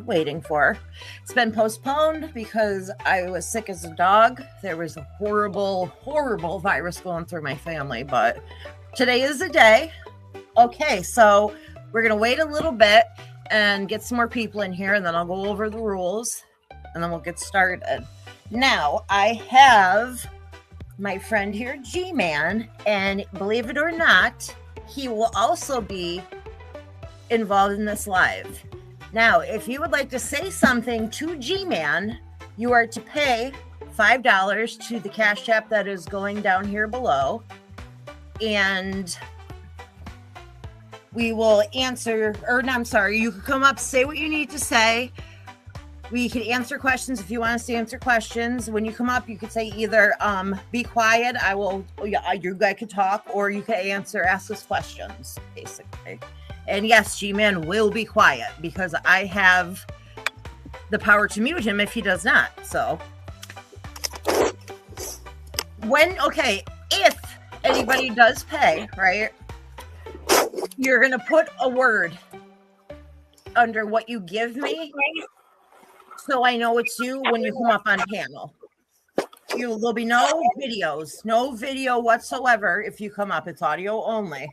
waiting for. It's been postponed because I was sick as a dog. There was a horrible, horrible virus going through my family, but today is the day. Okay, so we're going to wait a little bit and get some more people in here, and then I'll go over the rules, and then we'll get started. Now, I have my friend here, G-Man, and believe it or not, he will also be involved in this live. Now, if you would like to say something to G-Man, you are to pay $5 to the Cash App that is going down here below. And we will answer, or no, I'm sorry, you can come up, say what you need to say. We can answer questions if you want us to answer questions. When you come up, you could say either be quiet, you guys could talk, or you can ask us questions, basically. And yes, G-Man will be quiet because I have the power to mute him if he does not. So if anybody does pay, right, you're going to put a word under what you give me so I know it's you when you come up on panel. There'll be no videos, no video whatsoever if you come up. It's audio only.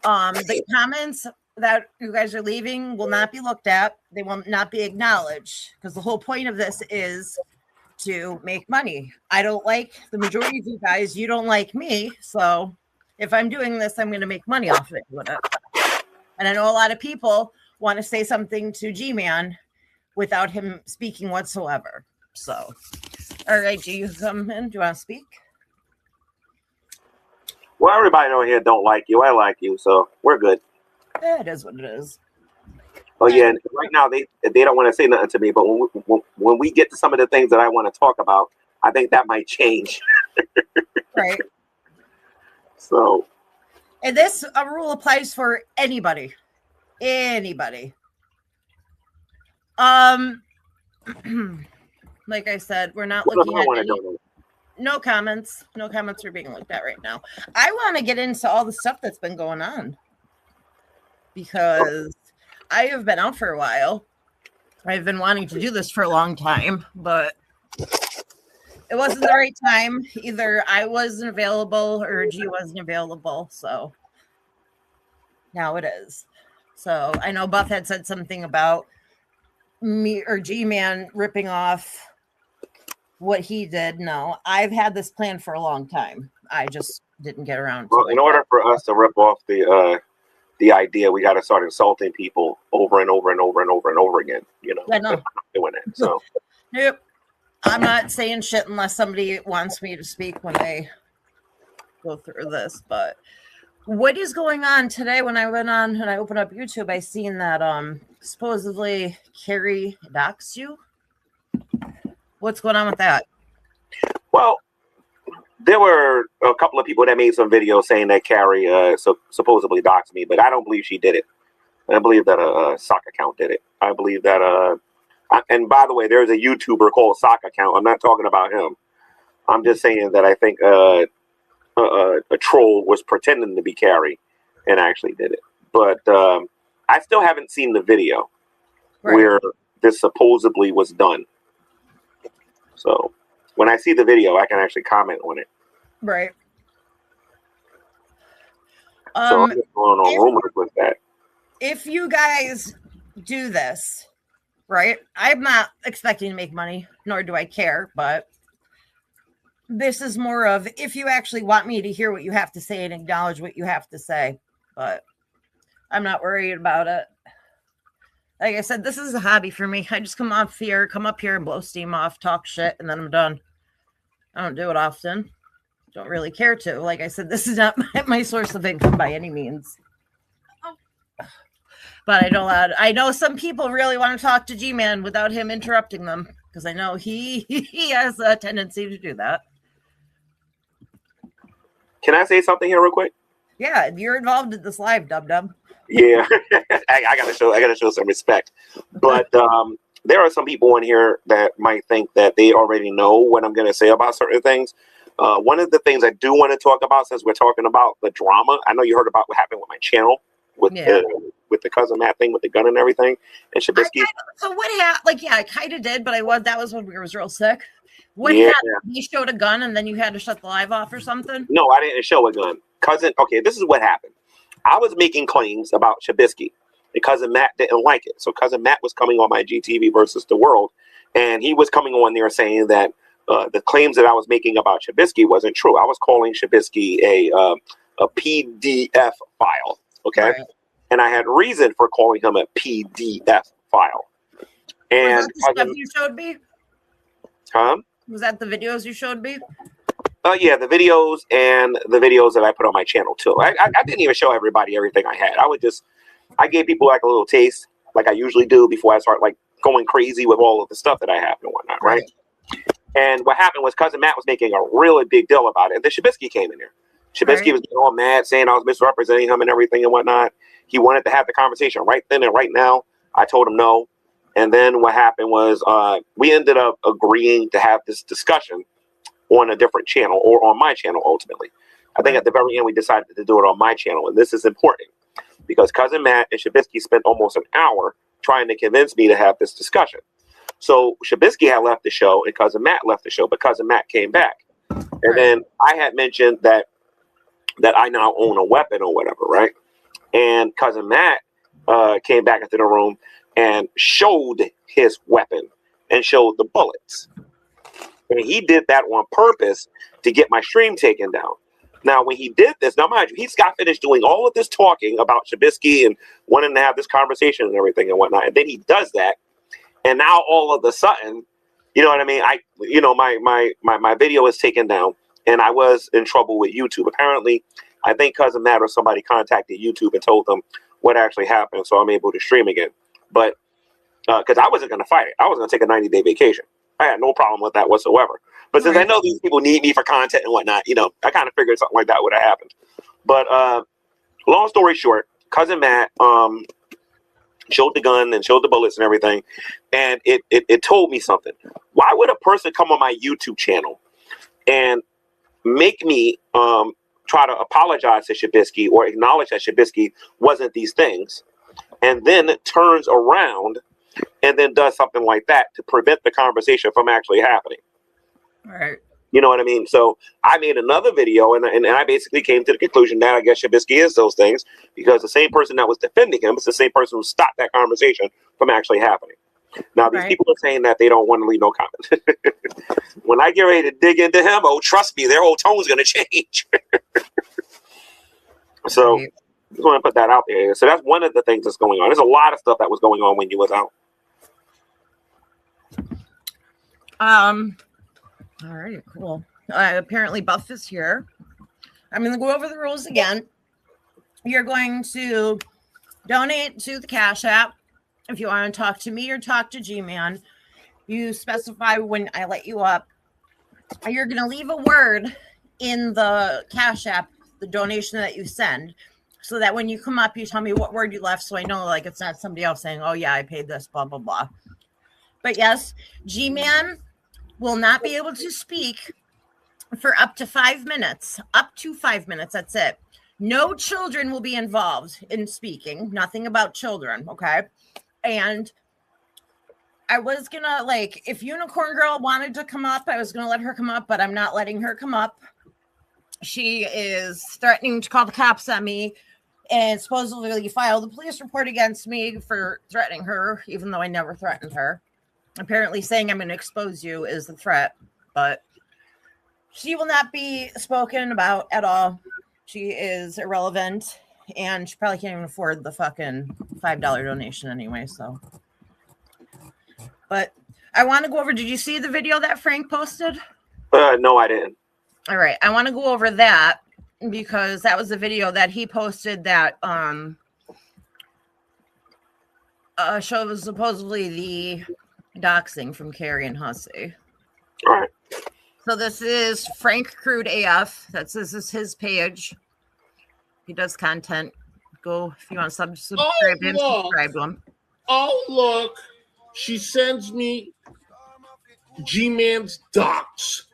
The comments that you guys are leaving will not be looked at. They will not be acknowledged because the whole point of this is to make money. I don't like the majority of you guys. You don't like me. So if I'm doing this, I'm going to make money off of it. And I know a lot of people want to say something to G-Man without him speaking whatsoever. So, all right, do you come in? Do you want to speak? Well, everybody over here don't like you. I like you, so we're good. Yeah, it is what it is. Oh yeah, and right now they don't want to say nothing to me, but when we get to some of the things that I want to talk about, I think that might change. Right. So. And this rule applies for anybody. Anybody. Like I said, we're not looking at any. No comments. No comments are being looked at right now. I want to get into all the stuff that's been going on because I have been out for a while. I've been wanting to do this for a long time, but it wasn't the right time. Either I wasn't available or G wasn't available. So now it is. So I know Buff had said something about me or G-Man ripping off what he did. No, I've had this plan for a long time. I just didn't get around to it. In order for us to rip off the idea, we got to start insulting people over and over and over and over and over again. You know, I'm not doing it. So, nope. I'm not saying shit unless somebody wants me to speak when they go through this. But what is going on today? When I went on and I opened up YouTube, I seen that supposedly Carrie doxed you. What's going on with that? Well, there were a couple of people that made some videos saying that Carrie supposedly doxed me, but I don't believe she did it. I believe that a sock account did it. I believe that and by the way, there's a YouTuber called Sock Account. I'm not talking about him. I'm just saying that I think a troll was pretending to be Carrie and actually did it. But I still haven't seen the video where this supposedly was done. So when I see the video, I can actually comment on it. Right. So I'm just going on rumors with that. If you guys do this, right? I'm not expecting to make money, nor do I care, but this is more of if you actually want me to hear what you have to say and acknowledge what you have to say. But I'm not worried about it. Like I said, this is a hobby for me. I just come up here and blow steam off, talk shit, and then I'm done. I don't do it often. Don't really care to. Like I said, this is not my source of income by any means. But I know some people really want to talk to G-Man without him interrupting them because I know he has a tendency to do that. Can I say something here real quick? Yeah, you're involved in this live, Dub. Yeah, I gotta show some respect. But there are some people in here that might think that they already know what I'm gonna say about certain things. One of the things I do want to talk about, since we're talking about the drama, I know you heard about what happened with my channel with with the cousin Matt thing with the gun and everything and Shabisky? So what happened? Like, yeah, I kind of did, but that was when we was real sick. What Yeah. happened? He showed a gun and then you had to shut the live off or something? No, I didn't show a gun. Okay, this is what happened. I was making claims about Shabisky, and cousin Matt didn't like it. So cousin Matt was coming on my GTV versus the world, and he was coming on there saying that the claims that I was making about Shabisky wasn't true. I was calling Shabisky a PDF file, okay? Right. And I had reason for calling him a PDF file. And was that the stuff you showed me? Huh? Was that the videos you showed me? Yeah, the videos and the videos that I put on my channel too. I didn't even show everybody everything I had. I gave people like a little taste, like I usually do before I start like going crazy with all of the stuff that I have and whatnot, right? And what happened was cousin Matt was making a really big deal about it. And then Shabisky came in there. Shabisky was getting all mad, saying I was misrepresenting him and everything and whatnot. He wanted to have the conversation right then and right now. I told him no. And then what happened was we ended up agreeing to have this discussion on a different channel or on my channel ultimately. I think at the very end we decided to do it on my channel. And this is important because cousin Matt and Shabisky spent almost an hour trying to convince me to have this discussion. So Shabisky had left the show and cousin Matt left the show, but cousin Matt came back. And then I had mentioned that I now own a weapon or whatever, right? And cousin Matt came back into the room and showed his weapon and showed the bullets. And he did that on purpose to get my stream taken down. Now, when he did this, now mind you, he's got finished doing all of this talking about Shabisky and wanting to have this conversation and everything and whatnot. And then he does that. And now all of a sudden, you know what I mean? My video is taken down and I was in trouble with YouTube. Apparently, I think cousin Matt or somebody contacted YouTube and told them what actually happened. So I'm able to stream again. But because I wasn't going to fight it. I was going to take a 90-day vacation. I had no problem with that whatsoever. But since I know these people need me for content and whatnot, you know, I kind of figured something like that would have happened. But long story short, cousin Matt showed the gun and showed the bullets and everything. And it told me something. Why would a person come on my YouTube channel and make me try to apologize to Shabisky or acknowledge that Shabisky wasn't these things, and then turns around and then does something like that to prevent the conversation from actually happening? Right. You know what I mean? So I made another video and I basically came to the conclusion that I guess Shabisky is those things because the same person that was defending him is the same person who stopped that conversation from actually happening. Now, these people are saying that they don't want to leave no comment. When I get ready to dig into him, oh, trust me, their whole tone's going to change. So I just want to put that out there. So that's one of the things that's going on. There's a lot of stuff that was going on when you was out. All right, cool. Apparently Buff is here. I'm going to go over the rules again. You're going to donate to the Cash App. If you want to talk to me or talk to G-Man, you specify when I let you up. You're going to leave a word in the Cash App, the donation that you send, so that when you come up, you tell me what word you left so I know, like, it's not somebody else saying, oh, yeah, I paid this, blah, blah, blah. But, yes, G-Man will not be able to speak for up to 5 minutes. Up to 5 minutes, that's it. No children will be involved in speaking. Nothing about children, okay? And I was going to, like, if Unicorn Girl wanted to come up, I was going to let her come up, but I'm not letting her come up. She is threatening to call the cops on me and supposedly filed a police report against me for threatening her, even though I never threatened her. Apparently saying I'm going to expose you is the threat, but she will not be spoken about at all. She is irrelevant, and she probably can't even afford the fucking $5 donation anyway, so. But I want to go over, did you see the video that Frank posted? No, I didn't. All right, I want to go over that because that was the video that he posted that shows supposedly the doxing from Carrie and Hussey. All right. So this is Frank Crude AF. This is his page. He does content. Go if you want to subscribe to him, subscribe to him. Oh, look. She sends me G-Man's docs.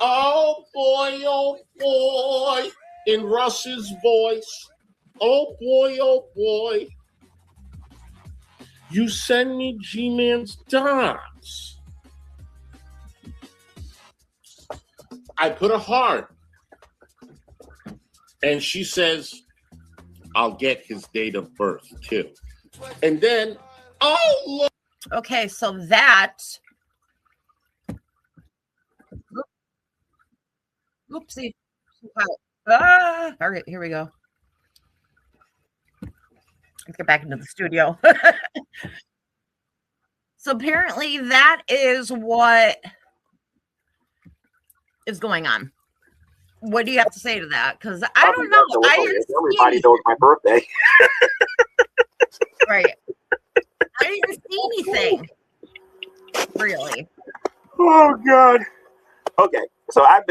Oh, boy, in Russ's voice. Oh boy. You send me G-Man's docs. I put a heart. And she says, I'll get his date of birth too. And then, oh, look. Okay, so that. Oopsie. All right, here we go. Let's get back into the studio. So apparently that is what is going on. What do you have to say to that? Because I don't know. Everybody knows my birthday. Right. I didn't see anything. Really. Oh God. Okay. So I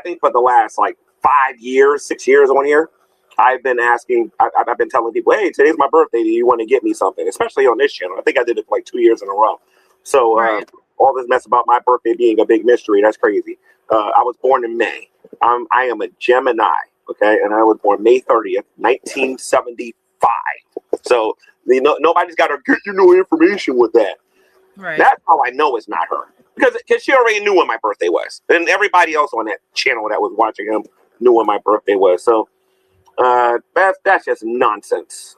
think for the last like 5 years, 6 years on here, I've been asking, I've been telling people, hey, today's my birthday. Do you want to get me something? Especially on this channel. I think I did it for like 2 years in a row. So right. All this mess about my birthday being a big mystery, that's crazy. I was born in May. I am a Gemini, okay? And I was born May 30th, 1975. So nobody's got to get you no information with that. Right. That's how I know it's not her. Because she already knew when my birthday was. And everybody else on that channel that was watching him knew when my birthday was. So that's just nonsense.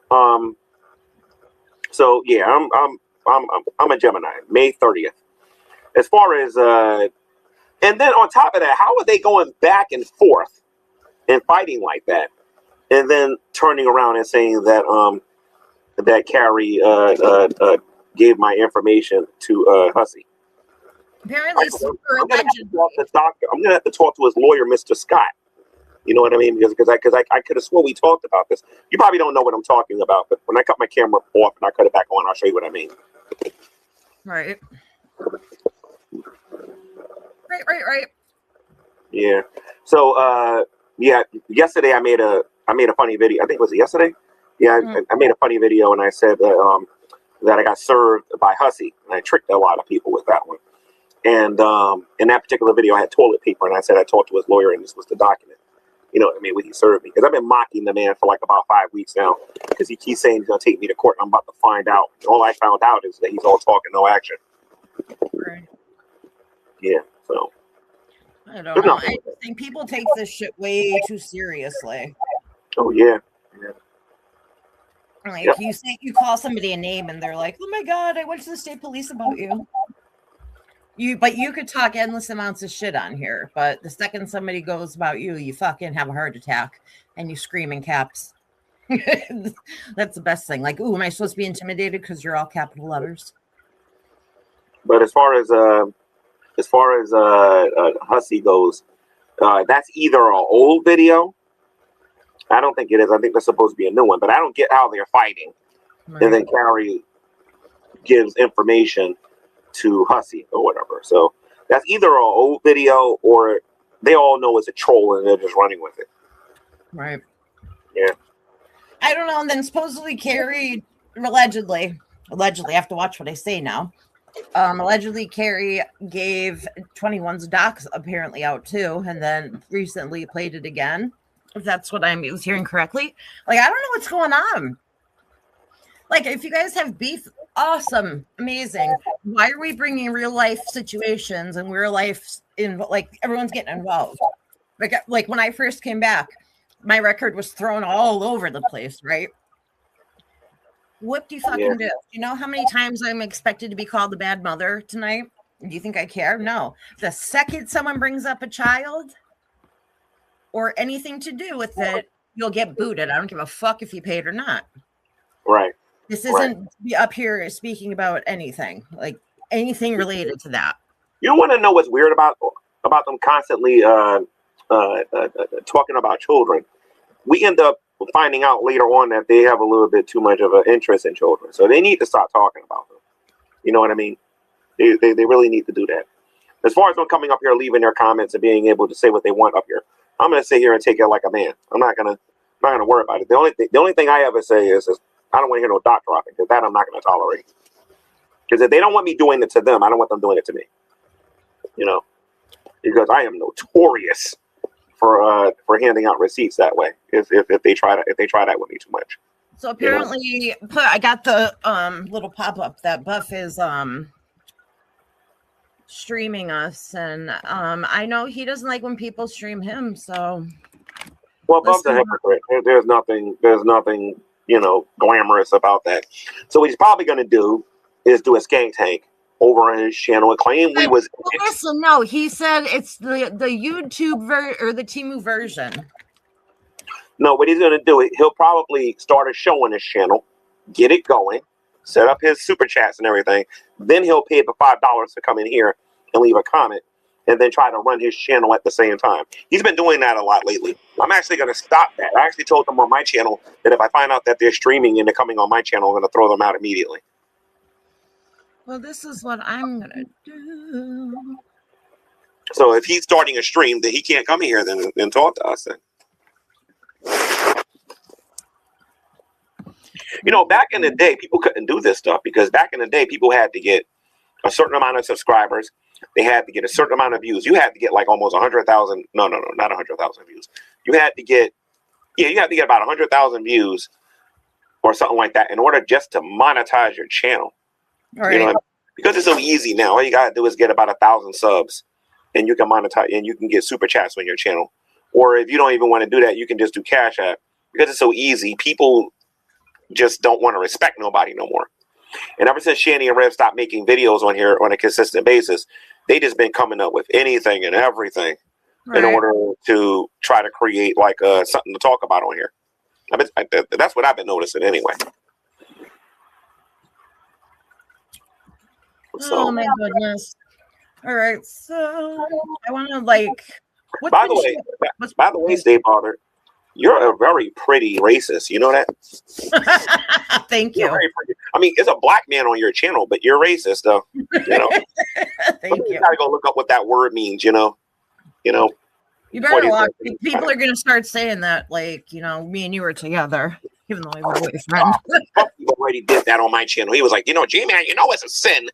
So yeah, I'm a Gemini, May 30th. As far as and then on top of that, how are they going back and forth and fighting like that, and then turning around and saying that that Carrie gave my information to Hussey? Apparently, I'm gonna have to talk to his lawyer, Mr. Scott. You know what I mean? Because I could have sworn we talked about this. You probably don't know what I'm talking about, but when I cut my camera off and I cut it back on, I'll show you what I mean. Right. Right. Yeah. So yeah, yesterday I made a funny video. I think was it yesterday? Yeah, I made a funny video and I said that I got served by Hussey, and I tricked a lot of people with that one. And in that particular video, I had toilet paper, and I said I talked to his lawyer, and this was the document. You know what I mean? When he served me, because I've been mocking the man for like about 5 weeks now, because he keeps saying he's gonna take me to court. And I'm about to find out. And all I found out is that he's all talk and no action. Right. Yeah. So I don't know. I think people take this shit way too seriously. Oh yeah. Like you call somebody a name, and they're like, "Oh my God, I went to the state police about you." But you could talk endless amounts of shit on here, but the second somebody goes about you, you fucking have a heart attack and you scream in caps. That's the best thing. Like, ooh, am I supposed to be intimidated because you're all capital letters? But as far as Hussey goes, that's either an old video. I don't think it is. I think that's supposed to be a new one. But I don't get how they're fighting, right. And then Carrie gives information to Hussey or whatever. So that's either an old video or they all know it's a troll and they're just running with it. Right. Yeah. I don't know. And then supposedly Carrie allegedly, I have to watch what I say now. Allegedly Carrie gave 21's docs apparently out too, and then recently played it again. If that's what I was hearing correctly. Like, I don't know what's going on. Like, if you guys have beef, awesome, amazing. Why are we bringing real life situations and real life in, like, everyone's getting involved? Like when I first came back, my record was thrown all over the place, right? What do you fucking do? You know how many times I'm expected to be called a bad mother tonight? Do you think I care? No. The second someone brings up a child or anything to do with it, you'll get booted. I don't give a fuck if you paid or not. Right. This isn't up here speaking about anything, like anything related to that. You want to know what's weird about them constantly talking about children? We end up finding out later on that they have a little bit too much of an interest in children. So they need to stop talking about them. You know what I mean? They really need to do that. As far as them coming up here, leaving their comments and being able to say what they want up here, I'm going to sit here and take it like a man. I'm not gonna worry about it. The only thing I ever say is I don't want to hear no doc dropping, because that I'm not going to tolerate. Because if they don't want me doing it to them, I don't want them doing it to me. You know, because I am notorious for handing out receipts that way. If they try that with me too much. So apparently, I got the little pop up that Buff is streaming us, and I know he doesn't like when people stream him. So, well, Buff's a hypocrite. There's nothing glamorous about that. So what he's probably going to do is do a skank tank over on his channel and claim we was. Listen, no, he said it's the YouTube or the Temu version. No, what he's going to do, he'll probably start a show on his channel, get it going, set up his super chats and everything. Then he'll pay for $5 to come in here and leave a comment, and then try to run his channel at the same time. He's been doing that a lot lately. I'm actually going to stop that. I actually told them on my channel that if I find out that they're streaming and they're coming on my channel, I'm going to throw them out immediately. Well, this is what I'm going to do. So if he's starting a stream, then he can't come here then talk to us then. Back in the day, people couldn't do this stuff because back in the day, people had to get a certain amount of subscribers. They had to get a certain amount of views. You had to get like almost 100,000. No, not 100,000 views. You had to get about 100,000 views or something like that in order just to monetize your channel. Right. Because it's so easy now. All you gotta do is get about 1,000 subs, and you can monetize and you can get super chats on your channel. Or if you don't even want to do that, you can just do Cash App because it's so easy. People just don't want to respect nobody no more. And ever since Shanny and Rev stopped making videos on here on a consistent basis, they just been coming up with anything and everything in order to try to create like something to talk about on here. That's what I've been noticing anyway. Oh my goodness! All right, so I want to By the way, Stay Bothered, you're a very pretty racist. You know that? Thank you. I mean, it's a black man on your channel, but you're racist, though. Thank you. You gotta go look up what that word means. You better watch. People are gonna start saying that, me and you were together, even though I was boyfriend. He already did that on my channel. He was like, G-Man, it's a sin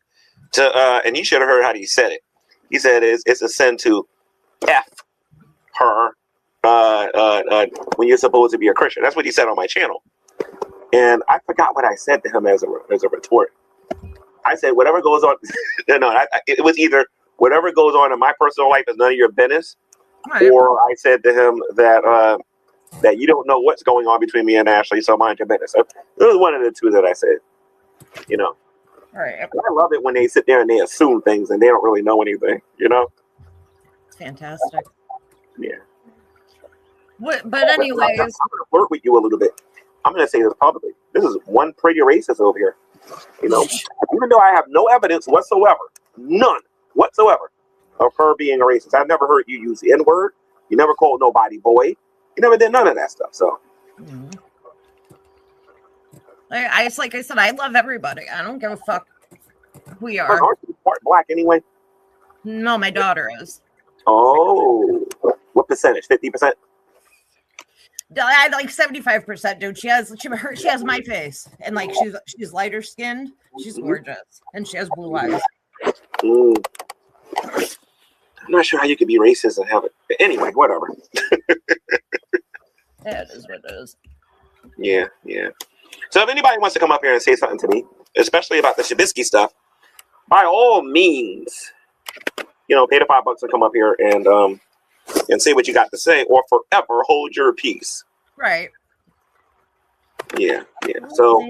to, and you should have heard how he said it. He said it's a sin to F her when you're supposed to be a Christian. That's what he said on my channel. And I forgot what I said to him as a retort. I said, whatever goes on, it was either whatever goes on in my personal life is none of your business, right. Or I said to him that you don't know what's going on between me and Ashley, so mind your business. It was one of the two that I said, Right. I love it when they sit there and they assume things and they don't really know anything, It's fantastic. Yeah. But anyways, I'm gonna flirt with you a little bit. I'm gonna say this publicly. This is one pretty racist over here. Even though I have no evidence whatsoever, none whatsoever, of her being a racist. I've never heard you use the N-word. You never called nobody boy. You never did none of that stuff. So. Mm-hmm. Like I said, I love everybody. I don't give a fuck who you are. Aren't you part black anyway? No, my daughter is. Oh, what percentage? 50%? I like 75%, dude. She has my face, and she's lighter skinned. She's gorgeous, and she has blue eyes. I'm not sure how you could be racist and have it. But anyway, whatever. It is what it is. Yeah. So if anybody wants to come up here and say something to me, especially about the Shabisky stuff, by all means, pay the $5 and come up here and say what you got to say, or forever hold your peace. Right. Yeah. So,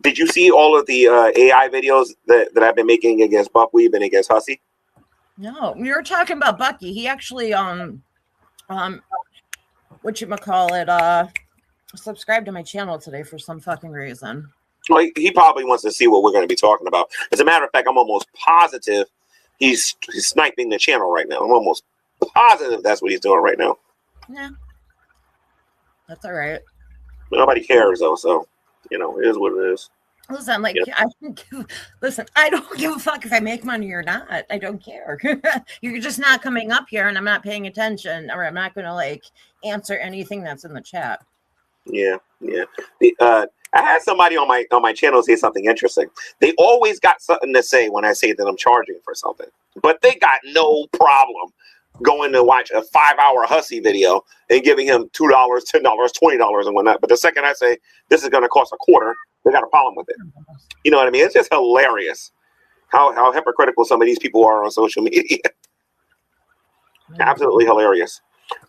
did you see all of the AI videos that I've been making against Buckwheat and against Hussey? No, we were talking about Bucky. He actually, subscribed to my channel today for some fucking reason. Well, he probably wants to see what we're going to be talking about. As a matter of fact, I'm almost positive he's sniping the channel right now. I'm almost positive that's what he's doing right now. Yeah. That's all right. But nobody cares, though, so, it is what it is. Listen, I don't give a fuck if I make money or not. I don't care. You're just not coming up here, and I'm not paying attention, or I'm not going to, answer anything that's in the chat. Yeah. I had somebody on my channel say something interesting. They always got something to say when I say that I'm charging for something, but they got no problem going to watch a 5-hour Hussy video and giving him $2, $10, $20 and whatnot. But the second I say this is going to cost a quarter, they got a problem with it. You know what I mean? It's just hilarious how hypocritical some of these people are on social media. Absolutely hilarious.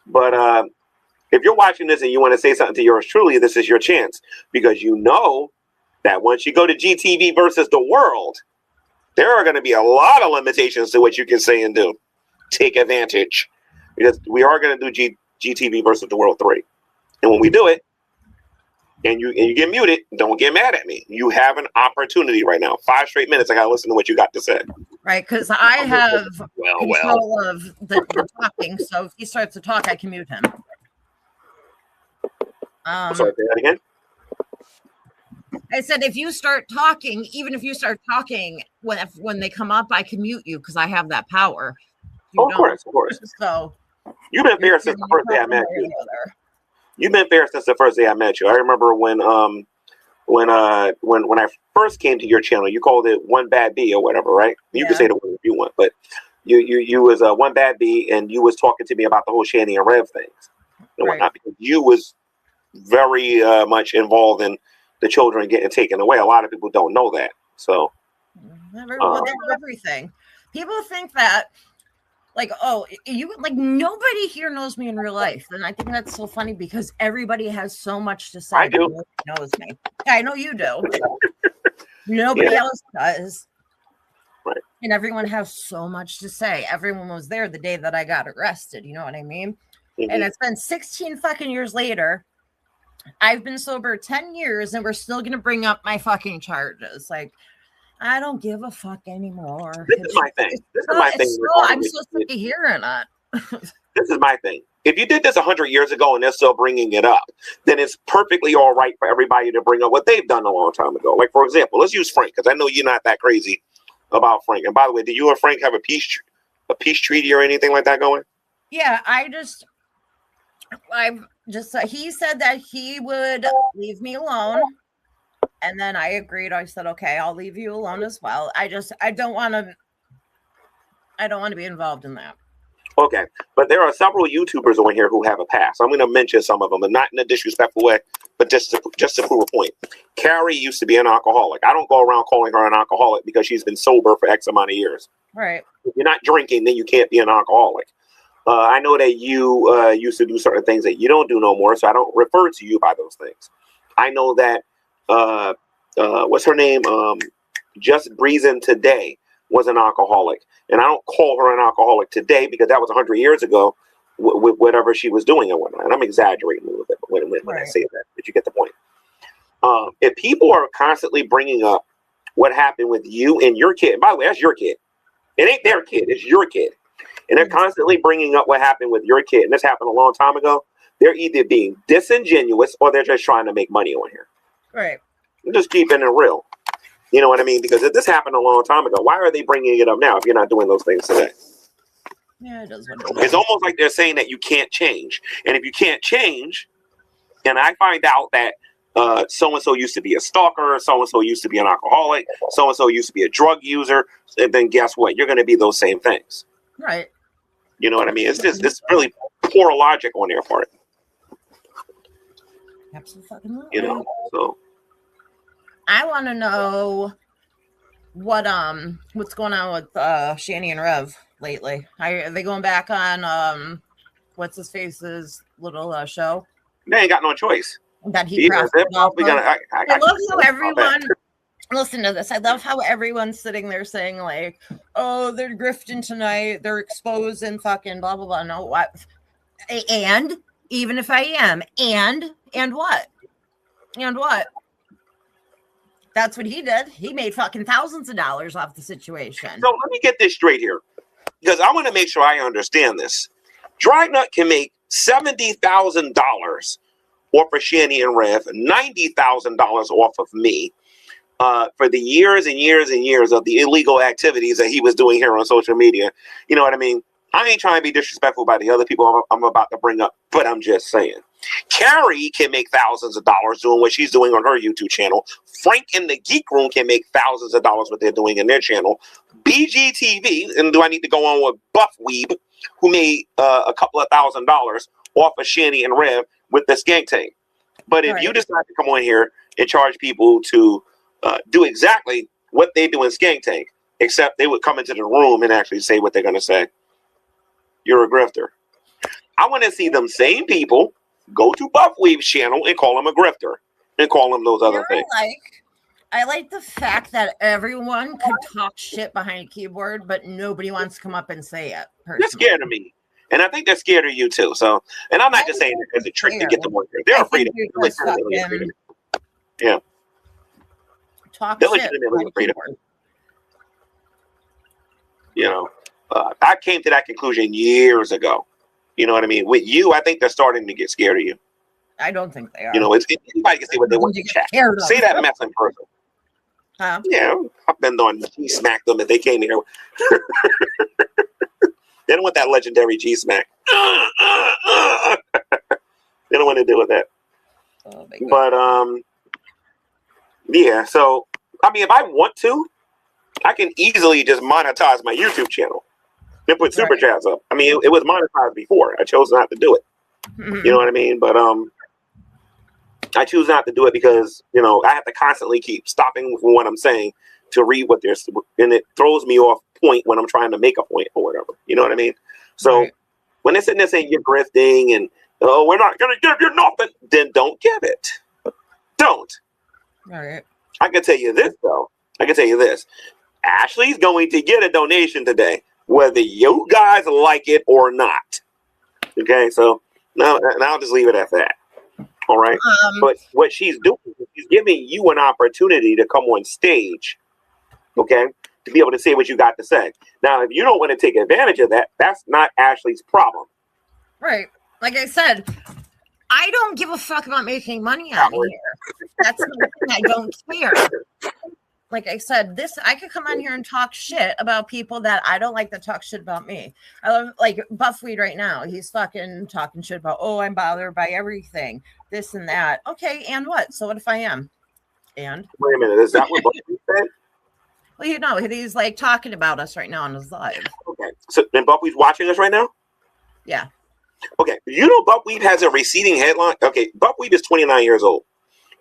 But if you're watching this and you want to say something to yours truly, this is your chance, because you know that once you go to GTV versus the world, there are going to be a lot of limitations to what you can say and do. Take advantage, because we are going to do GTV versus the world 3. And when we do it, and you get muted, don't get mad at me. You have an opportunity right now. 5 straight minutes, I got to listen to what you got to say. Right, because I have control of the talking, so if he starts to talk, I can mute him. Sorry, say that again? I said if you start talking, even if you start talking, when they come up, I can mute you because I have that power. Of course. So you've been fair since the first day I met you. You've been fair since the first day I met you. I remember when I first came to your channel, you called it One Bad Bee or whatever, right? You can say the word if you want, but you was One Bad Bee, and you was talking to me about the whole Shani and Rev things and whatnot, because you was very much involved in the children getting taken away. A lot of people don't know that. So everything. People think that, like, oh, you like, nobody here knows me in real life, and I think that's so funny because everybody has so much to say. I do. Nobody knows me. I know you do. Nobody else does. Right. And everyone has so much to say. Everyone was there the day that I got arrested. You know what I mean? Mm-hmm. And it's been 16 fucking years later. I've been sober 10 years, and we're still gonna bring up my fucking charges. Like, I don't give a fuck anymore. This is my thing. I'm so sick of hearing it. This is my thing. If you did this 100 years ago and they're still bringing it up, then it's perfectly all right for everybody to bring up what they've done a long time ago. Like, for example, let's use Frank, because I know you're not that crazy about Frank. And by the way, do you and Frank have a peace treaty or anything like that going? Yeah, he said that he would leave me alone. And then I agreed. I said, okay, I'll leave you alone as well. I don't want to be involved in that. Okay. But there are several YouTubers on here who have a past. I'm going to mention some of them, and not in a disrespectful way, but just to prove a point. Carrie used to be an alcoholic. I don't go around calling her an alcoholic because she's been sober for X amount of years. Right. If you're not drinking, then you can't be an alcoholic. I know that you used to do certain things that you don't do no more, so I don't refer to you by those things. I know that what's her name? Just Breezing Today was an alcoholic, and I don't call her an alcoholic today because that was 100 years ago with whatever she was doing and whatnot. And I'm exaggerating a little bit when I say that, but you get the point. If people are constantly bringing up what happened with you and your kid, and by the way, that's your kid. It ain't their kid; it's your kid. And they're constantly bringing up what happened with your kid, and this happened a long time ago. They're either being disingenuous or they're just trying to make money on here. Right. I'm just keeping it real. You know what I mean? Because if this happened a long time ago, why are they bringing it up now if you're not doing those things today? Yeah, it does. It's almost like they're saying that you can't change. And if you can't change, and I find out that so-and-so used to be a stalker, so-and-so used to be an alcoholic, so-and-so used to be a drug user, and then guess what? You're going to be those same things. Right. You know what I mean? It's really poor logic on their part. Absolutely. You know, so I want to know what's going on with Shani and Rev lately. Are they going back on what's his face's little show? They ain't got no choice. That he I love how everyone listen to this. I love how everyone's sitting there saying like, "Oh, they're grifting tonight. They're exposing fucking blah blah blah." No, what? And even if I am, and what? And what? That's what he did. He made fucking thousands of dollars off the situation. So let me get this straight here, because I want to make sure I understand this. Drynut can make $70,000 off of Shani and Rev, $90,000 off of me for the years and years and years of the illegal activities that he was doing here on social media. You know what I mean? I ain't trying to be disrespectful about the other people I'm about to bring up, but I'm just saying. Carrie can make thousands of dollars doing what she's doing on her YouTube channel. Frank and the Geek Room can make thousands of dollars what they're doing in their channel. BGTV, and do I need to go on with Buff Weeb, who made a couple of $1,000 off of Shanny and Rev with the Skank Tank. But if you decide to come on here and charge people to do exactly what they do in Skank Tank, except they would come into the room and actually say what they're going to say, you're a grifter. I want to see them same people go to Buff Weeb's channel and call him a grifter and call him those other things. I like the fact that everyone could talk shit behind a keyboard, but nobody wants to come up and say it. Personally. They're scared of me. And I think they're scared of you too. So, and I'm not just saying it as a trick to get them on here. They're afraid of me. Yeah. Talk shit. You know, I came to that conclusion years ago. You know what I mean? With you, I think they're starting to get scared of you. I don't think they are. You know, anybody can say what they want to chat. Say that mess in person. Yeah, I've been on G-Smack them if they came here. They don't want that legendary G-Smack. They don't want to deal with that. Oh, but, yeah, so, I mean, if I want to, I can easily just monetize my YouTube channel and put super chats up. I mean, it was monetized before. I chose not to do it. You know what I mean? But, I choose not to do it because, you know, I have to constantly keep stopping from what I'm saying to read what there's, and it throws me off point when I'm trying to make a point or whatever. You know what I mean? So when they're sitting there saying you're grifting and, oh, we're not going to give you nothing, then don't give it. Don't. All right. I can tell you this, though. I can tell you this. Ashley's going to get a donation today, whether you guys like it or not. Okay? So now I'll just leave it at that. All right. But what she's doing is she's giving you an opportunity to come on stage, okay, to be able to say what you got to say. Now, if you don't want to take advantage of that, that's not Ashley's problem. Right. Like I said, I don't give a fuck about making money out of here. That's the thing. I don't care. Like I said, I could come on here and talk shit about people that I don't like that talk shit about me. I love, like, Buffweed right now. He's fucking talking shit about, oh, I'm bothered by everything, this and that. Okay, and what? So what if I am? And? Wait a minute, is that what Buffweed said? Well, you know, he's like talking about us right now on his live. Okay, so then Buffweed's watching us right now? Yeah. Okay, you know Buffweed has a receding headline? Okay, Buffweed is 29 years old.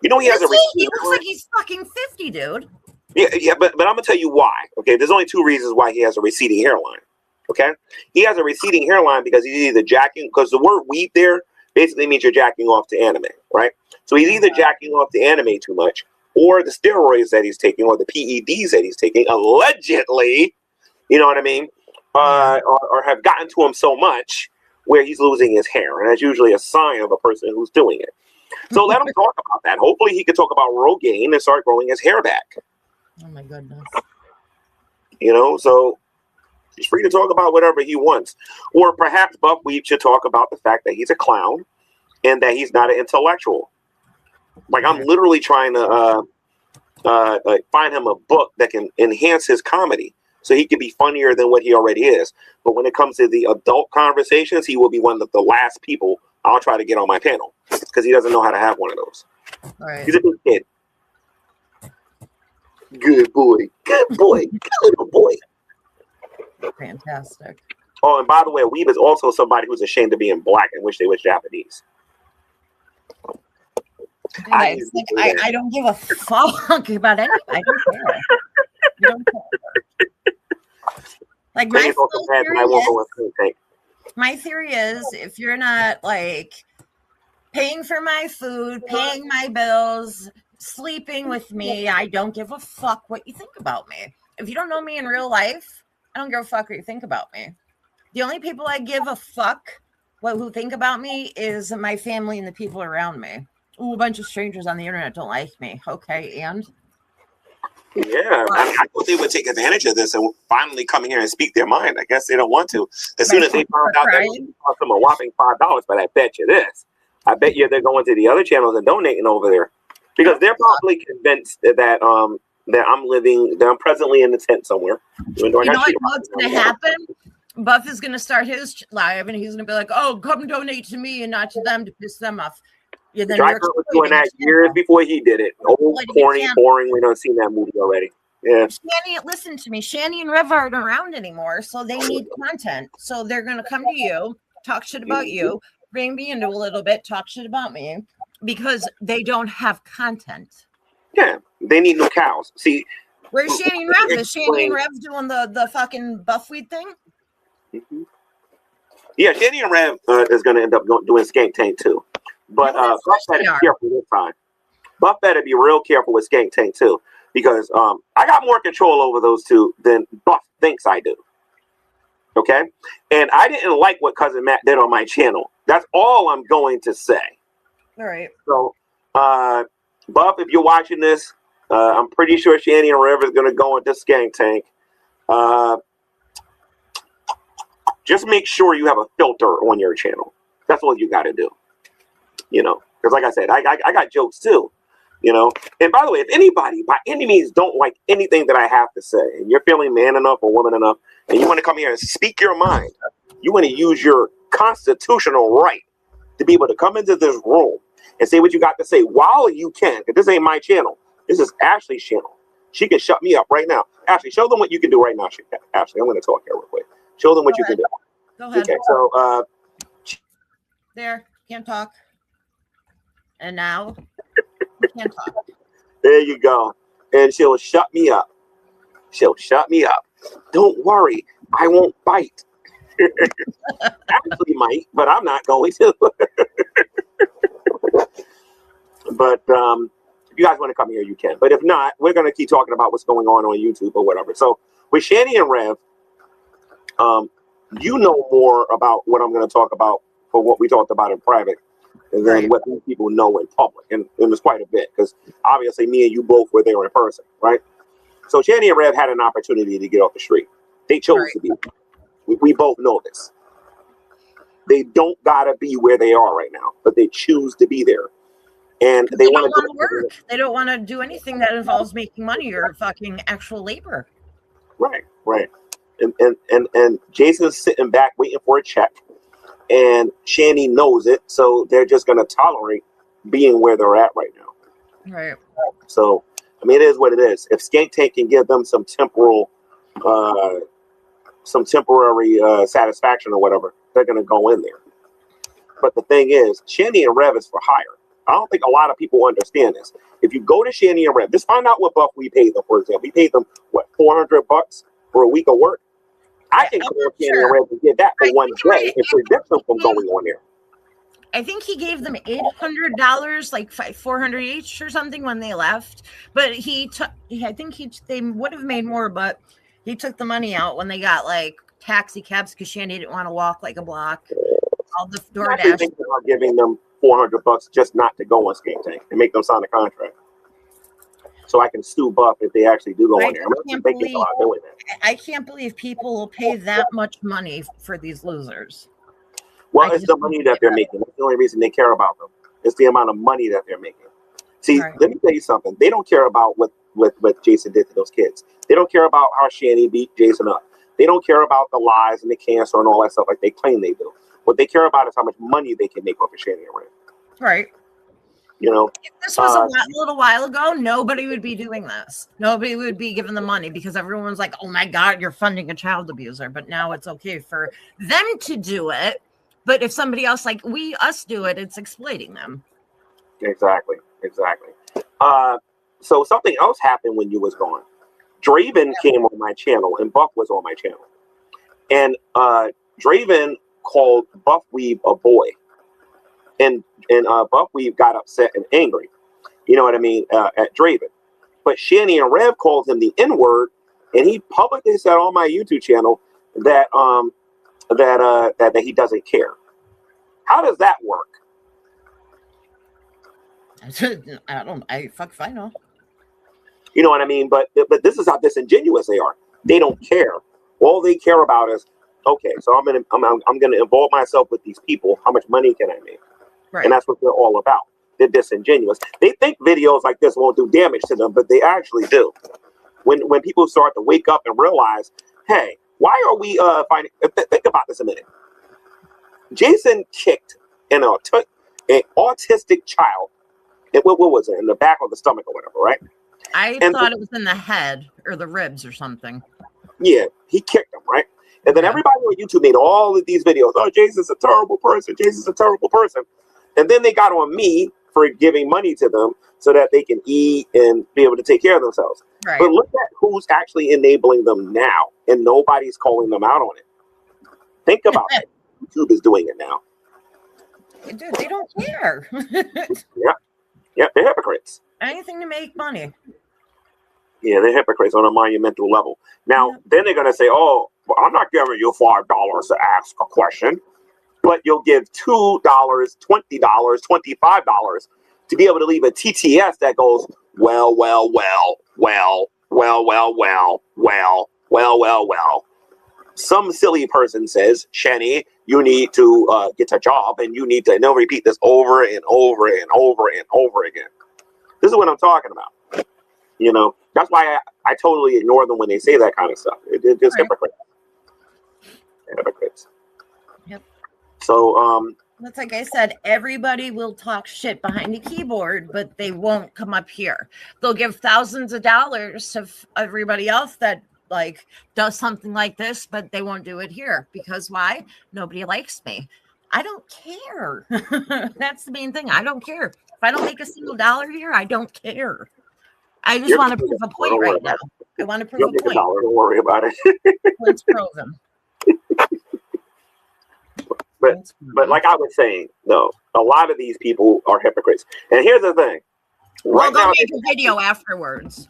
You know he has a receding He looks like he's fucking 50, dude. Yeah, but I'm gonna tell you why. Okay, there's only two reasons why he has a receding hairline. Okay, he has a receding hairline because he's either jacking, because the word weed there basically means you're jacking off to anime, right? So he's either jacking off to anime too much, or the steroids that he's taking, or the PEDs that he's taking, allegedly, you know what I mean, or have gotten to him so much where he's losing his hair, and that's usually a sign of a person who's doing it. So let him talk about that. Hopefully, he can talk about Rogaine and start growing his hair back. Oh my goodness. You know, so he's free to talk about whatever he wants. Or perhaps Buffweed should talk about the fact that he's a clown and that he's not an intellectual. Like, I'm literally trying to find him a book that can enhance his comedy so he can be funnier than what he already is. But when it comes to the adult conversations, he will be one of the last people I'll try to get on my panel because he doesn't know how to have one of those. All right. He's a big kid. Good boy. Good boy. Good little boy. Fantastic. Oh, and by the way, Weeb is also somebody who's ashamed of being black and wish they was Japanese. I don't give a fuck about anything. I don't care. You don't care. Like, my theory is if you're not like paying for my food, paying my bills, sleeping with me, I don't give a fuck what you think about me. If you don't know me in real life, I don't give a fuck what you think about me. The only people I give a fuck who think about me is my family and the people around me. Ooh, a bunch of strangers on the internet don't like me. Okay, and? Yeah, I thought they would take advantage of this and finally come here and speak their mind. I guess they don't want to. As soon as they found out that it cost them a whopping $5, but I bet you this. I bet you they're going to the other channels and donating over there. Because they're probably convinced that that I'm presently in the tent somewhere. You know what's going to happen? Buff is going to start his live, and he's going to be like, "Oh, come donate to me and not to them to piss them off." Yeah, then Driver was doing that years before he did it. Old, corny, boring. We don't seen that movie already. Yeah. Shanny, listen to me. Shanny and Rev aren't around anymore, so they need content. So they're going to come to you, talk shit about you, bring me into a little bit, talk shit about me, because they don't have content. Yeah, they need new cows. See, where's Shanny and Rev? Is Shanny and Rev doing the fucking buffweed thing? Mm-hmm. Yeah, Shanny and Rev is going to end up doing Skank Tank too. But Buff better be careful this time. Buff better be real careful with Skank Tank too, because I got more control over those two than Buff thinks I do. Okay? And I didn't like what Cousin Matt did on my channel. That's all I'm going to say. All right. So, Buff, if you're watching this, I'm pretty sure Shanny and Rev is going to go into Skank Tank. Just make sure you have a filter on your channel. That's all you got to do. You know, because like I said, I got jokes too. You know, and by the way, if anybody by any means don't like anything that I have to say, and you're feeling man enough or woman enough, and you want to come here and speak your mind, you want to use your constitutional right to be able to come into this room and say what you got to say while you can. Because this ain't my channel. This is Ashley's channel. She can shut me up right now. Ashley, show them what you can do right now. Ashley, I'm going to talk here real quick. Show them what you can do. Go ahead. Okay, so there, can't talk. And now you can't talk. There you go. And she'll shut me up. She'll shut me up. Don't worry, I won't bite. Ashley might, but I'm not going to. But if you guys want to come here, you can. But if not, we're going to keep talking about what's going on YouTube or whatever. So with Shanny and Rev, you know more about what I'm going to talk about for what we talked about in private than what these people know in public. And it was quite a bit because obviously me and you both were there in person, right? So Shanny and Rev had an opportunity to get off the street. They chose to be. We both know this. They don't got to be where they are right now, but they choose to be there. And they want to work. They don't want to do anything that involves making money or fucking actual labor. Right, right. And Jason's sitting back waiting for a check. And Shanny knows it, so they're just going to tolerate being where they're at right now. Right. So, I mean, it is what it is. If Skank Tank can give them some temporary satisfaction or whatever, they're going to go in there. But the thing is, Shanny and Rev is for hire. I don't think a lot of people understand this. If you go to Shanny and Rev, just find out what buff we paid them, for example. We paid them, what, $400 for a week of work? I think Shanny and Rev can get that for one day and prevent them from going on there. I think he gave them $800, like $400 each or something when they left. But I think they would have made more, but he took the money out when they got like taxi cabs because Shanny didn't want to walk like a block. All the DoorDash. I think about giving them $400 just not to go on Skank Tank and make them sign a contract. So I can sue Buff if they actually do go on there. I can't believe people will pay that much money for these losers. Well, it's the money that they're making. That's the only reason they care about them. It's the amount of money that they're making. See, let me tell you something. They don't care about what Jason did to those kids. They don't care about how Shanny beat Jason up. They don't care about the lies and the cancer and all that stuff like they claim they do. What they care about is how much money they can make off of Shanny and Rev. Right. You know, if this was a little while ago, nobody would be doing this. Nobody would be giving the money because everyone's like, oh my God, you're funding a child abuser. But now it's okay for them to do it. But if somebody else like us do it, it's exploiting them. Exactly. So something else happened when you was gone. Draven came on my channel and Buff was on my channel. And Draven called Buff Weave a boy. And Buff Weave got upset and angry, you know what I mean, at Draven. But Shanny and Rev called him the N-word, and he publicly said on my YouTube channel that that he doesn't care. How does that work? I know. You know what I mean? But this is how disingenuous they are. They don't care. All they care about is, okay, so I'm gonna involve myself with these people. How much money can I make? Right. And that's what they're all about. They're disingenuous. They think videos like this won't do damage to them, but they actually do. When people start to wake up and realize, hey, Why are we finding? Think about this a minute. Jason kicked an autistic child. What was it? In the back of the stomach or whatever, right? I thought it was in the head or the ribs or something. Yeah, he kicked him, right? And then everybody on YouTube made all of these videos. Oh, Jason's a terrible person. Jason's a terrible person. And then they got on me for giving money to them so that they can eat and be able to take care of themselves. Right. But look at who's actually enabling them now, and nobody's calling them out on it. Think about it. YouTube is doing it now. Dude, they don't care. Yeah, they're hypocrites. Anything to make money. Yeah, they're hypocrites on a monumental level. Now, then they're going to say, oh, well, I'm not giving you $5 to ask a question, but you'll give $2, $20, $25 to be able to leave a TTS that goes, well. Some silly person says, Shani, you need to get a job, and you need to, and they'll repeat this over and over and over and over again. This is what I'm talking about. You know, that's why I totally ignore them when they say that kind of stuff. It's just hypocrites. Hypocrites. Yep. So, that's like I said, everybody will talk shit behind the keyboard, but they won't come up here. They'll give thousands of dollars to everybody else that like does something like this, but they won't do it here because why? Nobody likes me. I don't care. That's the main thing. I don't care. If I don't make a single dollar here, I don't care. I just want to prove a point right now. I want to prove a point. Don't worry about it. Let's prove them. But like I was saying, no, a lot of these people are hypocrites. And here's the thing. Right now, make a video afterwards.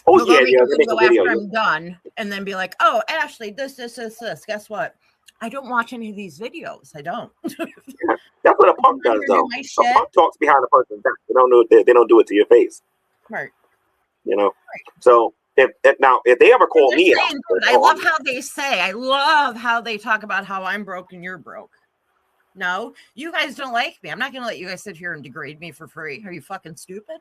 Oh, we'll yeah, make a video after I'm done, and then be like, "Oh, Ashley, this. Guess what? I don't watch any of these videos. I don't." That's what a punk does, though. A punk talks behind a person's back. They don't know. They don't do it to your face. Right. You know. Right. So if they ever call me out, I love how they say. I love how they talk about how I'm broke and you're broke. No, you guys don't like me. I'm not going to let you guys sit here and degrade me for free. Are you fucking stupid?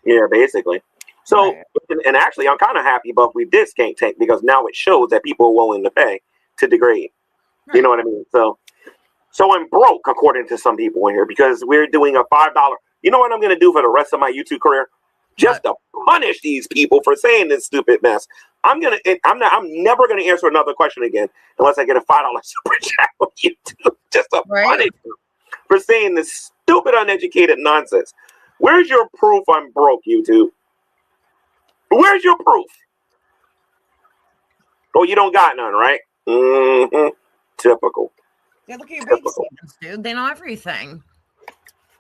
Yeah, basically. So, and actually, I'm kind of happy about we did Skank Tank because now it shows that people are willing to pay to degrade. Right. You know what I mean? So I'm broke, according to some people in here, because we're doing a $5. You know what I'm going to do for the rest of my YouTube career? Just to punish these people for saying this stupid mess. I'm never going to answer another question again unless I get a $5 super chat on YouTube. Just to punish them for saying this stupid, uneducated nonsense. Where's your proof I'm broke, YouTube? Where's your proof? Oh, you don't got none, right? Mm-hmm. Typical. Yeah, look at your bank statements, dude. They know everything.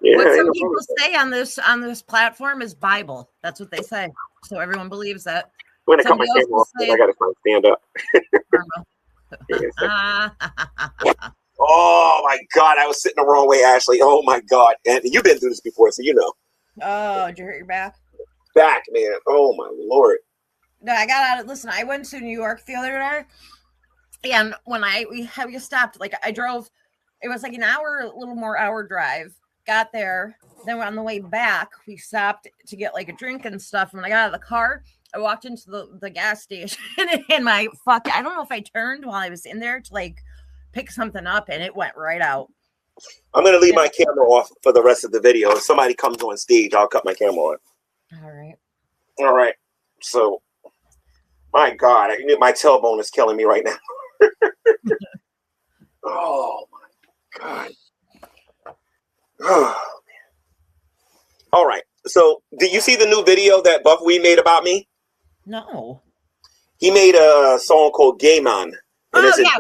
Yeah, what some people say on this platform is Bible. That's what they say. So everyone believes that. When it comes to camera off, I got to stand up. Oh my God, I was sitting the wrong way, Ashley. Oh my God, and you've been through this before, so you know. Oh, did you hurt your back? Back, man. Oh my Lord. No, I got out of. Listen, I went to New York the other day, and when we stopped, like I drove, it was like an hour, a little more hour drive. Got there, then on the way back, we stopped to get like a drink and stuff. And when I got out of the car, I walked into the gas station, and I don't know if I turned while I was in there to like pick something up, and it went right out. I'm gonna leave my camera off for the rest of the video. If somebody comes on stage, I'll cut my camera on. All right. So, my God, my tailbone is killing me right now. Oh my God. Oh man. All right. So, did you see the new video that Buff Weed made about me? No. He made a song called Gay Man. Oh yeah,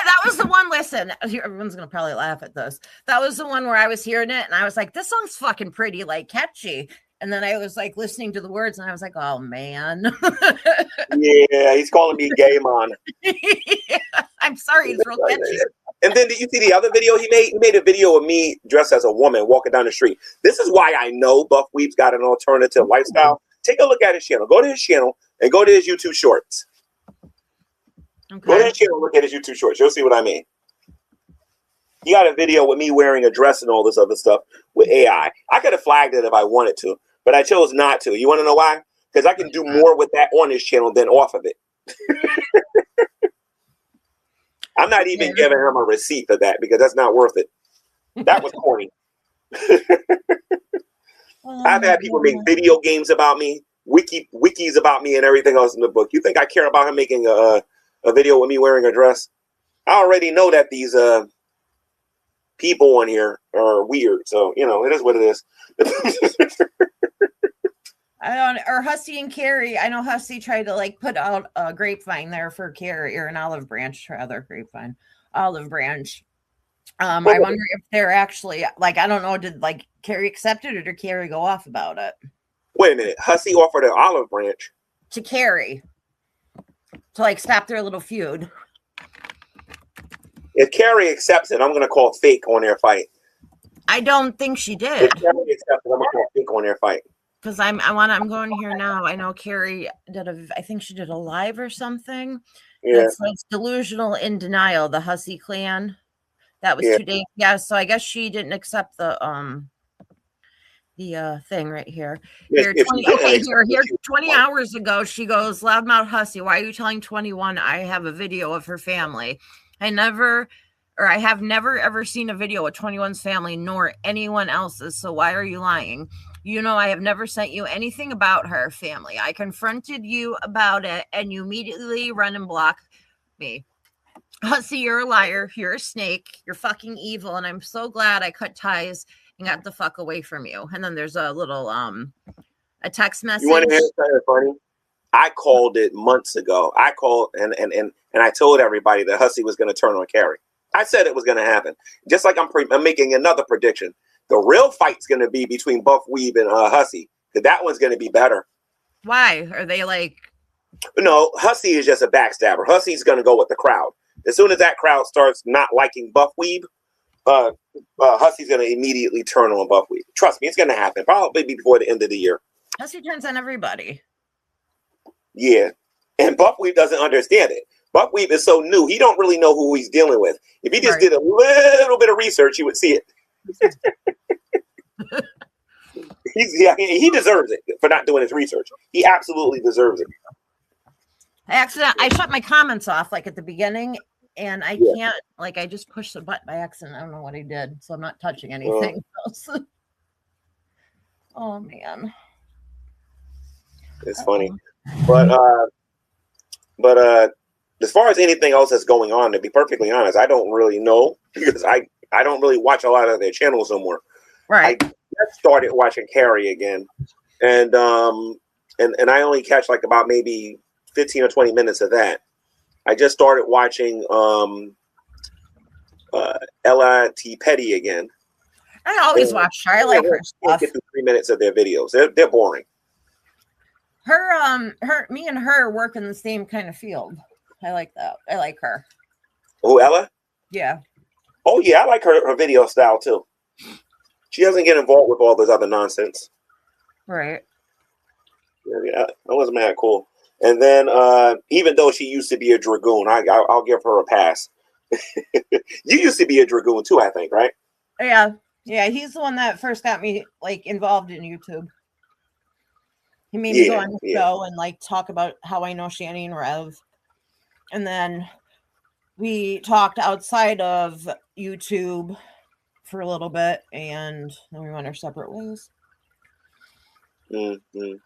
that was the one. Listen, everyone's gonna probably laugh at this. That was the one where I was hearing it and I was like, "This song's fucking pretty, like catchy." And then I was like listening to the words and I was like, "Oh man." Yeah, he's calling me Gay Man. Yeah, I'm sorry, it's real catchy. And then did you see the other video he made? He made a video of me dressed as a woman walking down the street. This is why I know Buff Weeb's got an alternative lifestyle. Take a look at his channel. Go to his channel and go to his YouTube shorts. Okay. Go to his channel and look at his YouTube shorts. You'll see what I mean. He got a video with me wearing a dress and all this other stuff with AI. I could have flagged it if I wanted to, but I chose not to. You want to know why? Because I can do more with that on his channel than off of it. I'm not even giving him a receipt for that because that's not worth it. That was corny. I've had people make video games about me, wikis about me, and everything else in the book. You think I care about him making a video with me wearing a dress? I already know that these people on here are weird, so you know it is what it is. I don't, or Hussy and Carrie. I know Hussy tried to like put out a grapevine there for Carrie, or an olive branch, rather, grapevine, olive branch. I wonder if they're actually like, I don't know, did like Carrie accept it or did Carrie go off about it? Wait a minute, Hussy offered an olive branch to Carrie to like stop their little feud. If Carrie accepts it, I'm gonna call fake on their fight. I don't think she did. If Carrie accepts it, I'm gonna call fake on their fight. Because I'm going here now. I know Carrie I think she did a live or something. Yeah. It's delusional in denial, the Hussy clan. That was 2 days. Yeah, so I guess she didn't accept the thing right here. Here, 20 hours ago, she goes, Loudmouth Hussy, why are you telling 21 I have a video of her family? I have never ever seen a video of 21's family nor anyone else's, so why are you lying? You know, I have never sent you anything about her family. I confronted you about it and you immediately run and block me. Hussy, you're a liar. You're a snake. You're fucking evil. And I'm so glad I cut ties and got the fuck away from you. And then there's a little a text message. You want to hear something funny? I called it months ago. I called and I told everybody that Hussy was going to turn on Carrie. I said it was going to happen. Just like I'm making another prediction. The real fight's going to be between Buff Weeb and Hussy. Because that one's going to be better. Why? Are they like... No, Hussy is just a backstabber. Hussy's going to go with the crowd. As soon as that crowd starts not liking Buff Weeb, Hussy's going to immediately turn on Buff Weeb. Trust me, it's going to happen. Probably before the end of the year. Hussy turns on everybody. Yeah. And Buff Weeb doesn't understand it. Buff Weeb is so new. He don't really know who he's dealing with. If he just did a little bit of research, he would see it. He deserves it for not doing his research. He absolutely deserves it. I shut my comments off like at the beginning, and I can't, like, I just pushed the button by accident. I don't know what I did, so I'm not touching anything else. Oh man, it's funny, but as far as anything else that's going on, to be perfectly honest, I don't really know because I don't really watch a lot of their channels no more. Right. I just started watching Carrie again, and I only catch like about maybe 15 or 20 minutes of that. I just started watching Ella T. Petty again. I always watch her. I like her stuff. Get through 3 minutes of their videos. They're boring. Me and her work in the same kind of field. I like that. I like her. Oh, Ella? Yeah. Oh yeah, I like her video style too. She doesn't get involved with all this other nonsense. Right. Yeah, that was mad cool. And then, even though she used to be a Dragoon, I'll give her a pass. You used to be a Dragoon too, I think, right? Yeah. He's the one that first got me like involved in YouTube. He made me go on the show and like talk about how I know Shani and Rev. And then we talked outside of YouTube for a little bit, and then we went our separate ways. Mm-hmm.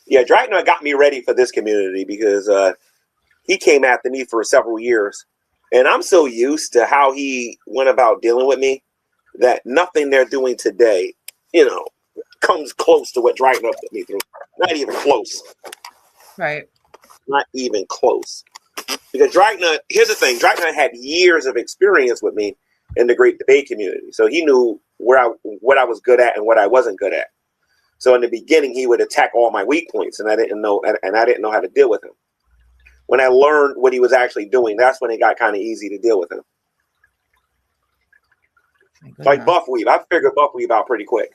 Yeah, Dragna got me ready for this community because he came after me for several years. And I'm so used to how he went about dealing with me that nothing they're doing today, comes close to what Dragna put me through. Not even close. Right. Not even close. Because Dragna, here's the thing, Dragna had years of experience with me in the Great Debate community. So he knew what I was good at and what I wasn't good at. So in the beginning, he would attack all my weak points, and I didn't know how to deal with him. When I learned what he was actually doing, that's when it got kind of easy to deal with him. Like Buff Weeb, I figured Buff Weeb out pretty quick.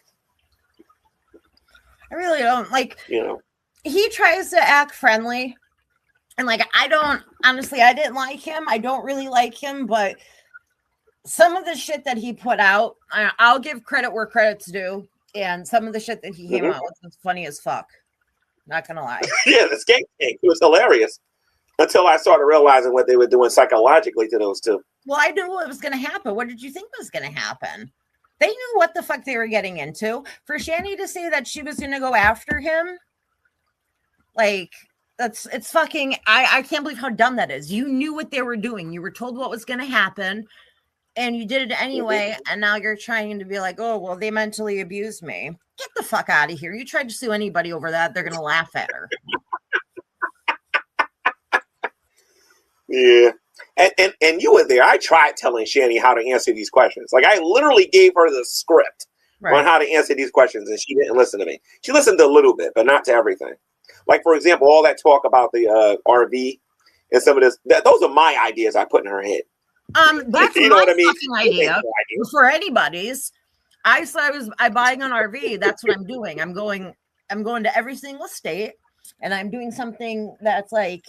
I really don't like. He tries to act friendly, and like I didn't like him. I don't really like him, but some of the shit that he put out, I'll give credit where credit's due. And some of the shit that he came out with was funny as fuck. Not gonna lie. Yeah, the skate tank. It was hilarious. until I started realizing what they were doing psychologically to those two. Well, I knew what was going to happen. What did you think was going to happen? They knew what the fuck they were getting into. For Shanny to say that she was going to go after him, like, it's fucking, I can't believe how dumb that is. You knew what they were doing. You were told what was going to happen, and you did it anyway, and now you're trying to be like, oh, well, they mentally abused me. Get the fuck out of here. You tried to sue anybody over that, they're going to laugh at her. Yeah. And you were there. I tried telling Shanny how to answer these questions. Like, I literally gave her the script on how to answer these questions, and she didn't listen to me. She listened to a little bit, but not to everything. Like, for example, all that talk about the RV and some of this, those are my ideas I put in her head. That's you know what I mean? Idea for anybody's. I said I'm buying an RV. That's what I'm doing. I'm going to every single state, and I'm doing something that's like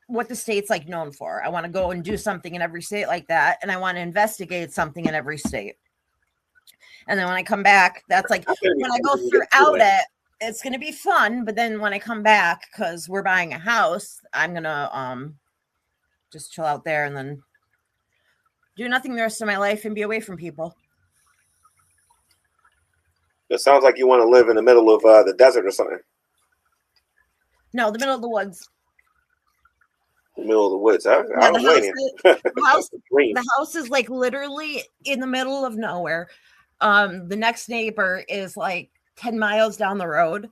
what the state's like known for. I want to go and do something in every state like that, and I want to investigate something in every state. And then when I come back, that's like when I go throughout it, it's going to be fun. But then when I come back, because we're buying a house, I'm going to just chill out there and then do nothing the rest of my life and be away from people. It sounds like you want to live in the middle of the desert or something. No, the middle of the woods. The middle of the woods. The house is like literally in the middle of nowhere. The next neighbor is like 10 miles down the road,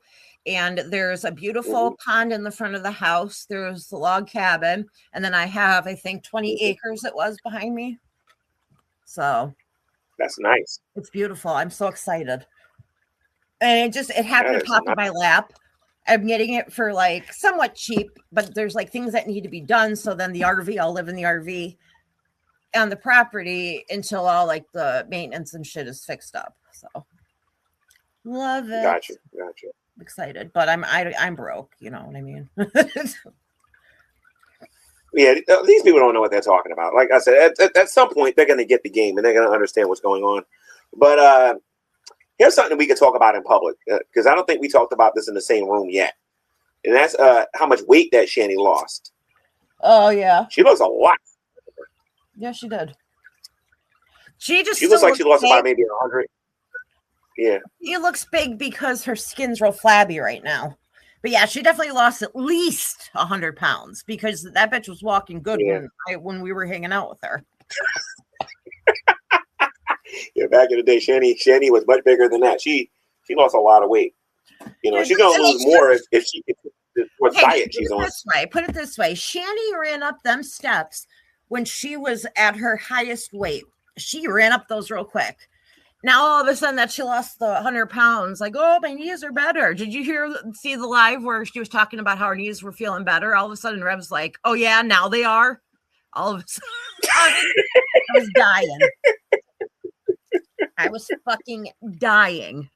and there's a beautiful pond in the front of the house. There's the log cabin, and then I have, I think, 20 acres it was behind me. So that's nice. It's beautiful. I'm so excited. And it happened to pop in my lap. I'm getting it for like somewhat cheap, but there's like things that need to be done. So then the RV, I'll live in the RV on the property until all like the maintenance and shit is fixed up. So love it. Gotcha. Excited, but I'm broke. You know what I mean? Yeah, these people don't know what they're talking about. Like I said, at some point they're going to get the game and they're going to understand what's going on. But here's something we could talk about in public, because I don't think we talked about this in the same room yet. And that's how much weight that Shanny lost. Oh, yeah. She lost a lot. Yeah, she did. She looks like she lost about maybe 100. Yeah. She looks big because her skin's real flabby right now. But yeah, she definitely lost at least 100 pounds because that bitch was walking good when we were hanging out with her. Yeah, back in the day, Shanny was much bigger than that. She lost a lot of weight. You know, she's gonna lose more if she what diet she's on. Put it this way: Shanny ran up them steps when she was at her highest weight. She ran up those real quick. Now all of a sudden that she lost the 100 pounds, like, oh, my knees are better. Did you see the live where she was talking about how her knees were feeling better? All of a sudden Rev's like, oh yeah, now they are. All of a sudden, I was dying. I was fucking dying.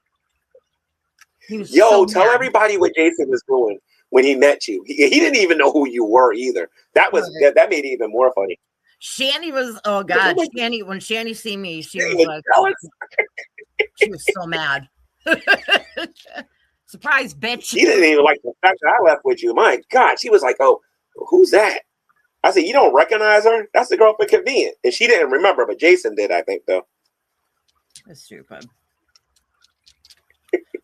Tell everybody what Jason was doing when he met you. He didn't even know who you were either. That made it even more funny. Shanny was, oh God, Shanny, when Shanny see me, she was like, she was so mad. Surprise, bitch. She didn't even like the fact that I left with you. My God, she was like, oh, who's that? I said, you don't recognize her? That's the girl from Convenient. And she didn't remember, but Jason did, I think, though. That's stupid.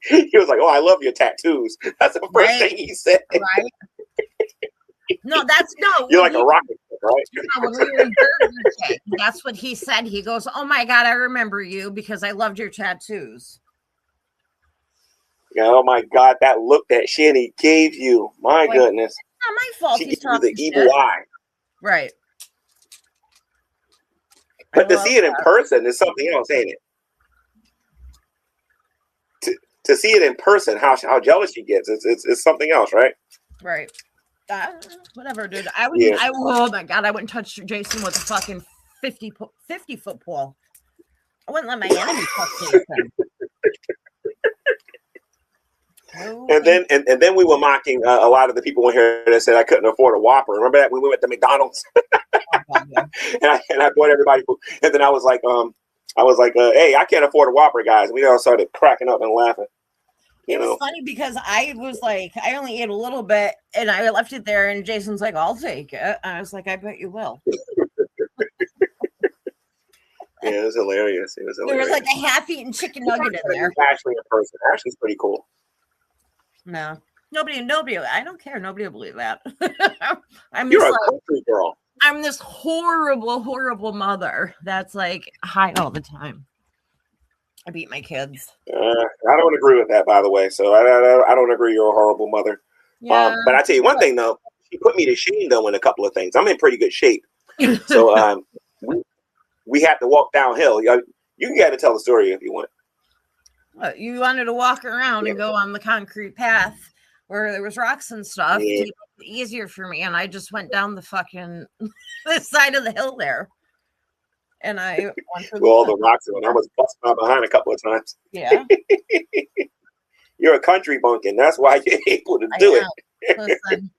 He was like, oh, I love your tattoos. That's the first thing he said. Right. No, you're like a rocket, right? No, when we were in Burger King, that's what he said. He goes, oh my God, I remember you because I loved your tattoos. Yeah, oh my God, that look that Shanny gave you. My goodness. It's not my fault. She He's gave you the evil eye. Right. But to see it in person is something else, ain't it? To see it in person, how jealous she gets, it's something else, right? Right. Whatever, dude. Oh my God, I wouldn't touch Jason with a fucking 50-foot pole. I wouldn't let my enemy touch Jason. And then we were mocking a lot of the people in here that said I couldn't afford a Whopper. Remember that when we went to McDonald's? and I bought everybody food. And then I was like, hey, I can't afford a Whopper, guys. And we all started cracking up and laughing. You It was know, funny because I was like, I only ate a little bit and I left it there. And Jason's like, I'll take it. I was like, I bet you will. yeah, it was hilarious. It was There was hilarious. like a half-eaten chicken nugget in there. Ashley in person. Ashley's pretty cool. No, nobody. I don't care. Nobody will believe that. You're a country girl. I'm this horrible mother that's like high all the time. I beat my kids. I don't agree with that, by the way. So I don't agree. You're a horrible mother. Yeah. But I tell you one thing though, she put me to shame though in a couple of things. I'm in pretty good shape. So we have to walk downhill. You got to tell the story if you want. You wanted to walk around and go on the concrete path where there was rocks and stuff. Yeah. To make it easier for me, and I just went down the fucking the side of the hill there. And I went through all the rocks and I was busted my behind a couple of times. Yeah. You're a country bumpkin. That's why you're able to do it. Listen,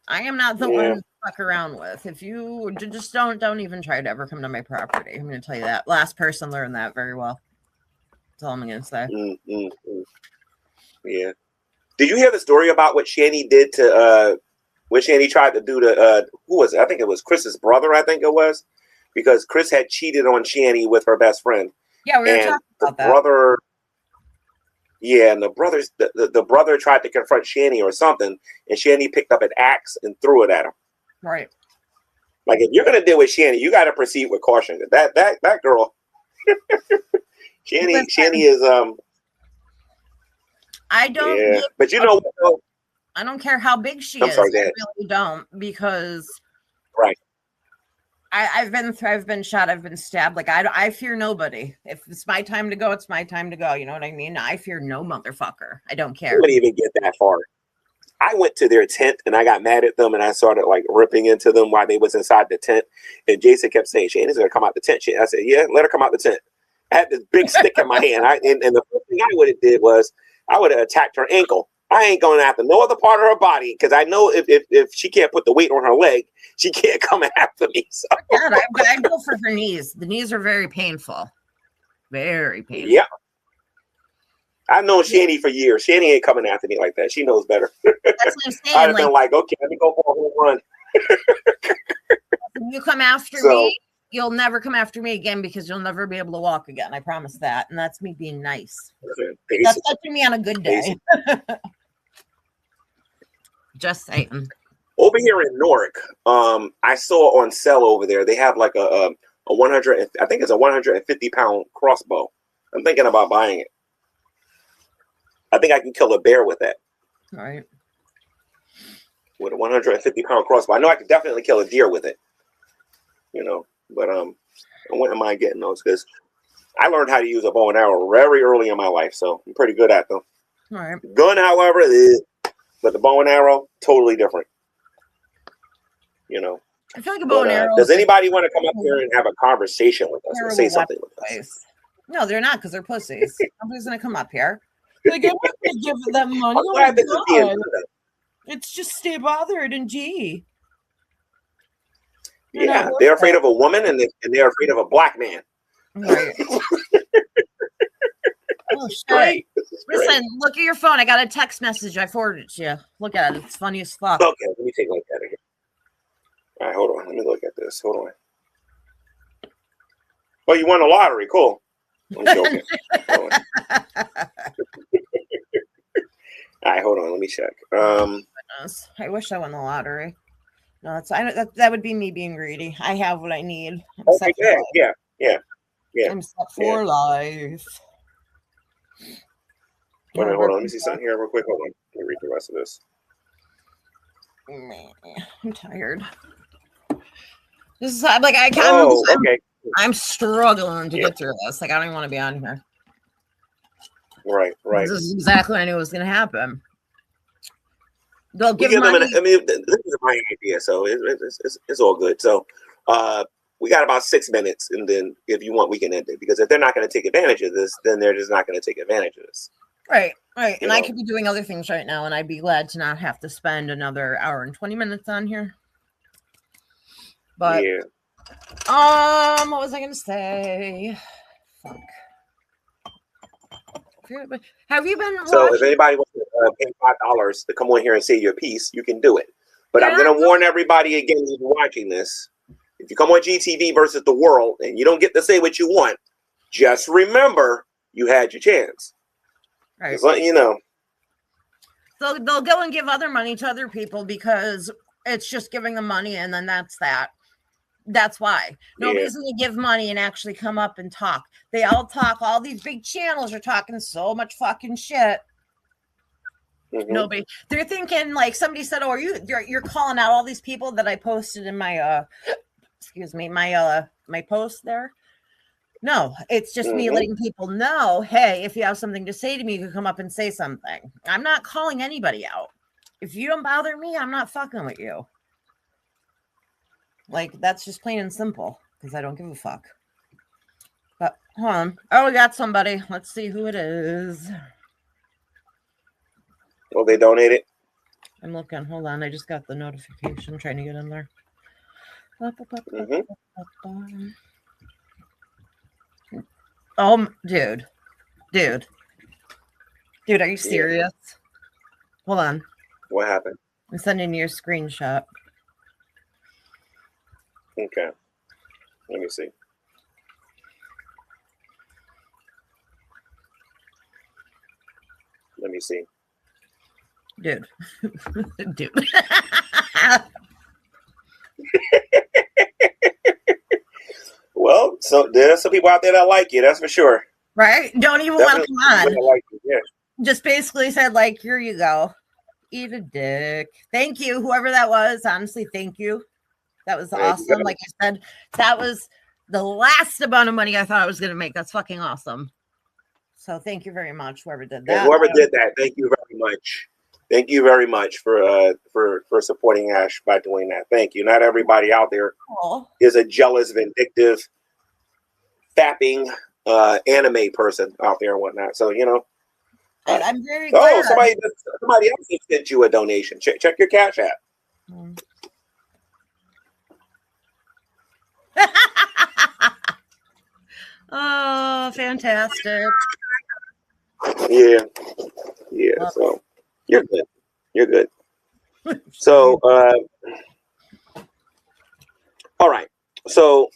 I am not the one to fuck around with. If you just don't even try to ever come to my property. I'm going to tell you that. Last person learned that very well. That's all I'm going to say. Yeah. Did you hear the story about what Shani did to what Shani tried to do to who was it? I think it was Chris's brother, I think it was. Because Chris had cheated on Shani with her best friend. Yeah, we were talking about that. Brother, yeah, and the brother tried to confront Shani or something, and Shani picked up an axe and threw it at him. Right. Like if you're gonna deal with Shani, you got to proceed with caution. That girl, Shani is I don't. Yeah, but you know what? I don't care how big she is. Sorry, I really don't, because right. I've been shot. I've been stabbed. Like I fear nobody. If it's my time to go, it's my time to go. You know what I mean? I fear no motherfucker. I don't care. I wouldn't even get that far. I went to their tent and I got mad at them and I started like ripping into them while they was inside the tent. And Jason kept saying, "Shani's gonna come out the tent." I said, "Yeah, let her come out the tent." I had this big stick in my hand. And the first thing I would have did was I would have attacked her ankle. I ain't going after no other part of her body because I know if she can't put the weight on her leg, she can't come after me. So. God, I go for her knees. The knees are very painful. Very painful. Yeah. I've known Shani for years. Shani ain't coming after me like that. She knows better. That's what I'm saying. I'd have been like, okay, let me go for a whole run. If you come after me, you'll never come after me again because you'll never be able to walk again. I promise that. And that's me being nice. That's touching me on a good day. Just saying. Over here in Newark, I saw on sale over there, they have like a 100, I think it's a 150-pound crossbow. I'm thinking about buying it. I think I can kill a bear with that. All right. With a 150-pound crossbow. I know I could definitely kill a deer with it. You know, but I wouldn't mind getting those because I learned how to use a bow and arrow very early in my life, so I'm pretty good at them. All right. Gun, however, but the bow and arrow, totally different. You know. I feel like a bow and arrow. Does anybody want to come up here and have a conversation with us or say something with us? No, they're not because they're pussies. Nobody's gonna come up here. Like, I'm not gonna give them money. I'm glad this is being done. It's just stay bothered and gee. Yeah, they're afraid of a woman and they're afraid of a black man. Right. Oh shit! Listen, look at your phone. I got a text message. I forwarded it to you. Look at it. It's funny as fuck. Okay, let me take a look at it here. All right, hold on. Let me look at this. Hold on. Oh, you won the lottery. Cool. I'm joking. Hold on. All right, hold on. Let me check. I wish I won the lottery. No, that would be me being greedy. I have what I need. Okay, yeah. I'm set for life. Wait a minute, hold on. Let me see something here real quick. Hold on. Let me read the rest of this. I'm tired. This is like I'm struggling to get through this. Like I don't even want to be on here. Right. This is exactly what I knew was going to happen. They'll give them money. I mean, this is my idea, so it's all good. So, we got about 6 minutes, and then if you want, we can end it. Because if they're not going to take advantage of this, then they're just not going to take advantage of this. Right. And I could be doing other things right now, and I'd be glad to not have to spend another hour and 20 minutes on here. But yeah. What was I going to say? Fuck. Have you been So if watching? anybody wants to pay $5 to come on here and say your piece, you can do it. But I'm Yeah. going to warn everybody again who's watching this. If you come on GTV versus the world and you don't get to say what you want, just remember you had your chance. Right. Just letting you know. So they'll go and give other money to other people because it's just giving them money, and then that's that. That's why nobody's going to give money and actually come up and talk. They all talk. All these big channels are talking so much fucking shit. Mm-hmm. Nobody. They're thinking like somebody said, "Oh, you're calling out all these people that I posted in my excuse me, my post there." No, it's just me letting people know, hey, if you have something to say to me, you can come up and say something. I'm not calling anybody out. If you don't bother me, I'm not fucking with you. Like, that's just plain and simple, because I don't give a fuck. But hold on. Oh, we got somebody. Let's see who it is. Well, they donated. I'm looking. Hold on. I just got the notification. I'm trying to get in there. Oh, dude. Are you serious? Yeah. Hold on. What happened? I'm sending you a screenshot. Okay. Let me see. Dude. Dude. Well, so there's some people out there that like you, that's for sure. Right? Don't even want to come on. Like you, yeah. Just basically said, like, here you go. Eat a dick. Thank you, whoever that was. Honestly, thank you. That was awesome. Like I said, that was the last amount of money I thought I was going to make. That's fucking awesome. So thank you very much, whoever did that. Yeah, whoever did that, thank you very much. Thank you very much for supporting Ash by doing that. Thank you. Not everybody out there is a jealous, vindictive, fapping anime person out there and whatnot. So, you know. I'm very glad. Oh, somebody else sent you a donation. Check your Cash App. Oh, fantastic. Yeah. So you're good. So all right. So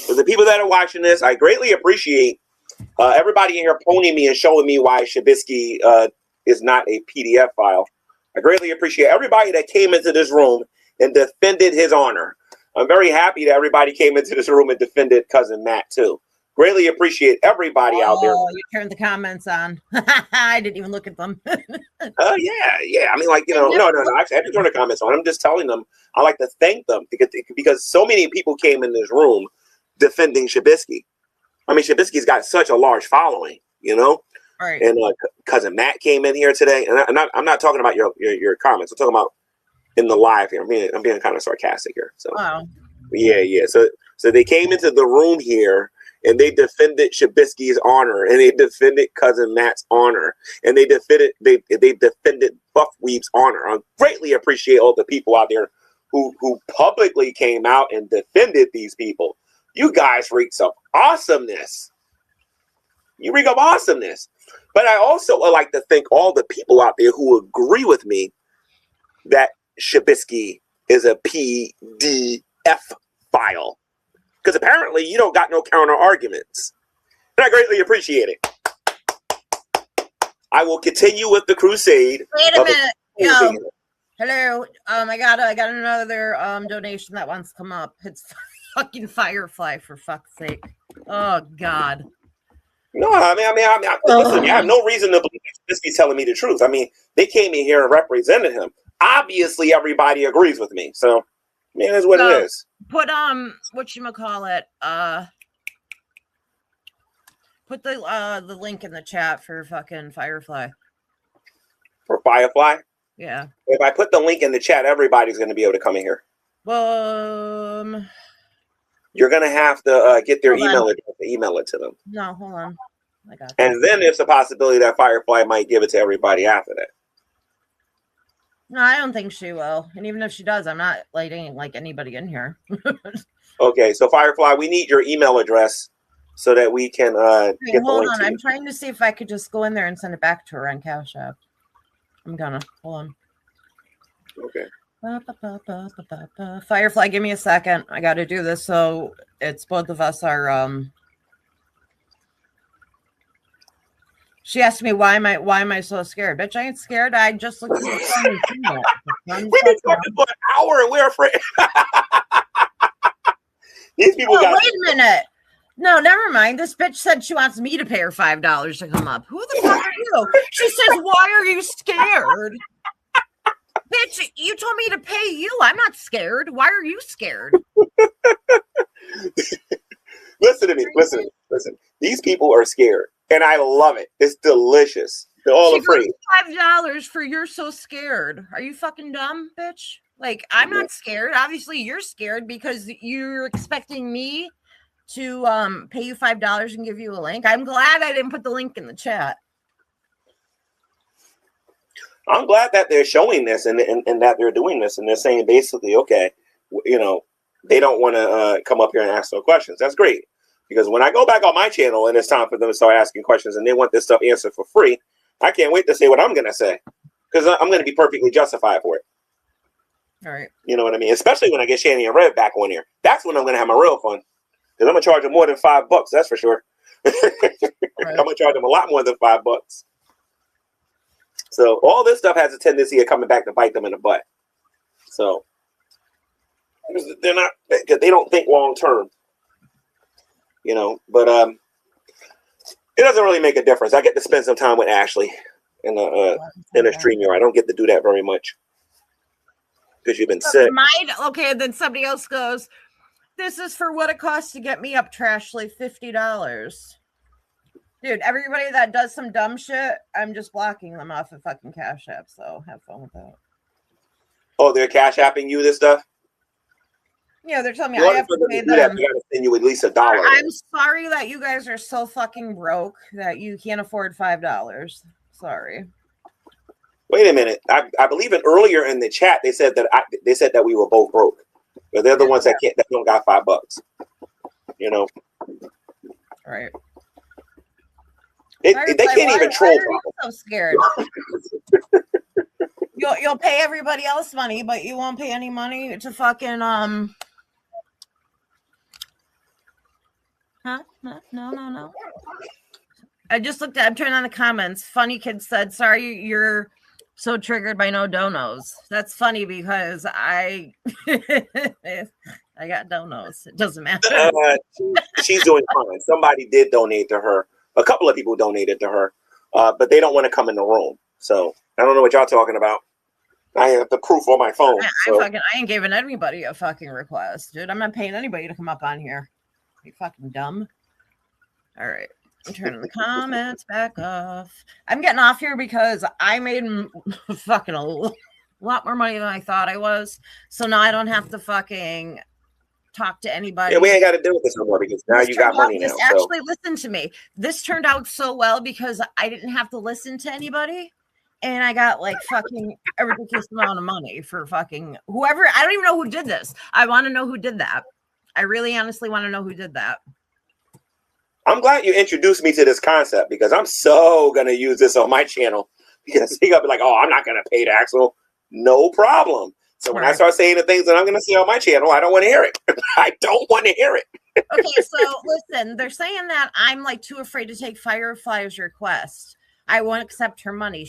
for the people that are watching this, I greatly appreciate everybody in here poning me and showing me why Shabisky is not a PDF file. I greatly appreciate everybody that came into this room and defended his honor. I'm very happy that everybody came into this room and defended Cousin Matt too. Greatly appreciate everybody out there. Oh, you turned the comments on. I didn't even look at them. Yeah. I mean, like, you know, no. Actually, I didn't turn the comments on. I'm just telling them I like to thank them because so many people came in this room defending Shabisky. I mean, Shabisky's got such a large following, you know. Right. And Cousin Matt came in here today, and I'm not talking about your comments. I'm talking about in the live here. I'm being kind of sarcastic here. So yeah. So they came into the room here and they defended Shabisky's honor, and they defended Cousin Matt's honor, and they defended Buff Weeb's honor. I greatly appreciate all the people out there who publicly came out and defended these people. You guys reek some awesomeness. You reek of awesomeness. But I also would like to thank all the people out there who agree with me that Shabisky is a PDF file. Because apparently you don't got no counter arguments. And I greatly appreciate it. I will continue with the crusade. Wait a minute. Yo. Hello. I got another donation that wants to come up. It's fucking Firefly, for fuck's sake. Oh God. No, I mean, listen, I have no reason to believe Shabisky's telling me the truth. I mean, they came in here and represented him. Obviously, everybody agrees with me. So, I mean, that's what it is. Put whatchamacallit, put the link in the chat for fucking Firefly. For Firefly? Yeah. If I put the link in the chat, everybody's going to be able to come in here. You're going to have to get their email address to email it to them. No, hold on. I got and this. Then there's a possibility that Firefly might give it to everybody after that. No, I don't think she will. And even if she does, I'm not letting like anybody in here. Okay, so Firefly, we need your email address so that we can get the hold link on. to you. I'm trying to see if I could just go in there and send it back to her on Cash App. I'm gonna hold on. Okay. Firefly, give me a second. I got to do this so it's both of us are. She asked me why am I so scared? Bitch, I ain't scared. I just looked at the phone and seen it. We've been talking for an hour and we're afraid. These people got. Wait a minute. No, never mind. This bitch said she wants me to pay her $5 to come up. Who the fuck are you? She says, "Why are you scared?" Bitch, you told me to pay you. I'm not scared. Why are you scared? Listen to me. Listen. These people are scared, and I love it. It's delicious. They're all afraid. $5 for you're so scared. Are you fucking dumb, bitch? Like, I'm not scared. Obviously, you're scared because you're expecting me to pay you $5 and give you a link. I'm glad I didn't put the link in the chat. I'm glad that they're showing this and that they're doing this, and they're saying basically, okay, you know, they don't want to come up here and ask no questions. That's great, because when I go back on my channel and it's time for them to start asking questions and they want this stuff answered for free, I can't wait to say what I'm going to say, because I'm going to be perfectly justified for it. All right. You know what I mean? Especially when I get Shanny and Rev back on here. That's when I'm going to have my real fun, because I'm going to charge them more than $5. That's for sure. Right. I'm going to charge them a lot more than $5. So all this stuff has a tendency of coming back to bite them in the butt. So they're not, they don't think long term, you know. But it doesn't really make a difference. I get to spend some time with Ashley in a stream here. I don't get to do that very much because you've been sick. Okay, then somebody else goes, "This is for what it costs to get me up, Trashly, $50." Dude, everybody that does some dumb shit, I'm just blocking them off of fucking Cash App, so have fun with that. Oh, they're Cash Apping you this stuff? Yeah, they're telling me I have to pay them. They gotta send you at least $1. I'm sorry that you guys are so fucking broke that you can't afford $5. Sorry. Wait a minute. I believe earlier in the chat they said that we were both broke. But they're the ones that don't got $5. You know. All right. They can't even troll. Why are you so scared? You'll pay everybody else money, but you won't pay any money to fucking Huh? No. I just looked at. I'm turning on the comments. Funny Kid said, "Sorry, you're so triggered by no donos." That's funny because I got donos. It doesn't matter. She's doing fine. Somebody did donate to her. A couple of people donated to her, but they don't want to come in the room. So I don't know what y'all talking about. I have the proof on my phone. I ain't giving anybody a fucking request, dude. I'm not paying anybody to come up on here. Are you fucking dumb? All right. I'm turning the comments back off. I'm getting off here because I made fucking a lot more money than I thought I was. So now I don't have to fucking talk to anybody. Yeah, we ain't got to deal with this no more because now you got money now. Actually, listen to me. This turned out so well because I didn't have to listen to anybody. And I got like fucking a ridiculous amount of money for fucking whoever. I don't even know who did this. I want to know who did that. I really honestly want to know who did that. I'm glad you introduced me to this concept because I'm so going to use this on my channel because he's going to be like, oh, I'm not going to pay Daxel. No problem. So when I start saying the things that I'm going to say on my channel, I don't want to hear it. I don't want to hear it. Okay, so listen, they're saying that I'm like too afraid to take Firefly's request. I won't accept her money.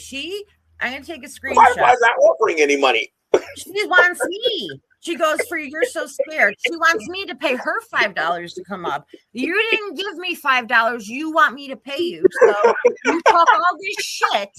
I'm going to take a screenshot. Firefly's not offering any money. She wants me. She goes for you're so scared. She wants me to pay her $5 to come up. You didn't give me $5. You want me to pay you. So you talk all this shit.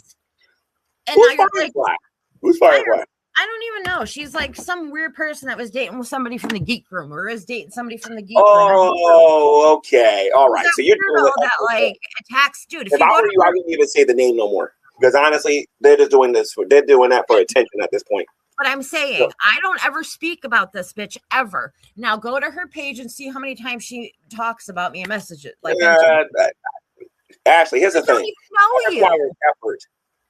And Who's now Firefly? Like, who's Firefly? I don't even know. She's like some weird person that was dating with somebody from the geek room or is dating somebody from the geek room. Oh, okay. All right. So you're doing that like attacks dude. If I were you, I wouldn't even say the name no more. Because honestly, they're just doing that for attention at this point. But I'm saying, I don't ever speak about this bitch ever. Now go to her page and see how many times she talks about me in messages. Like Ashley, here's the thing. Effort.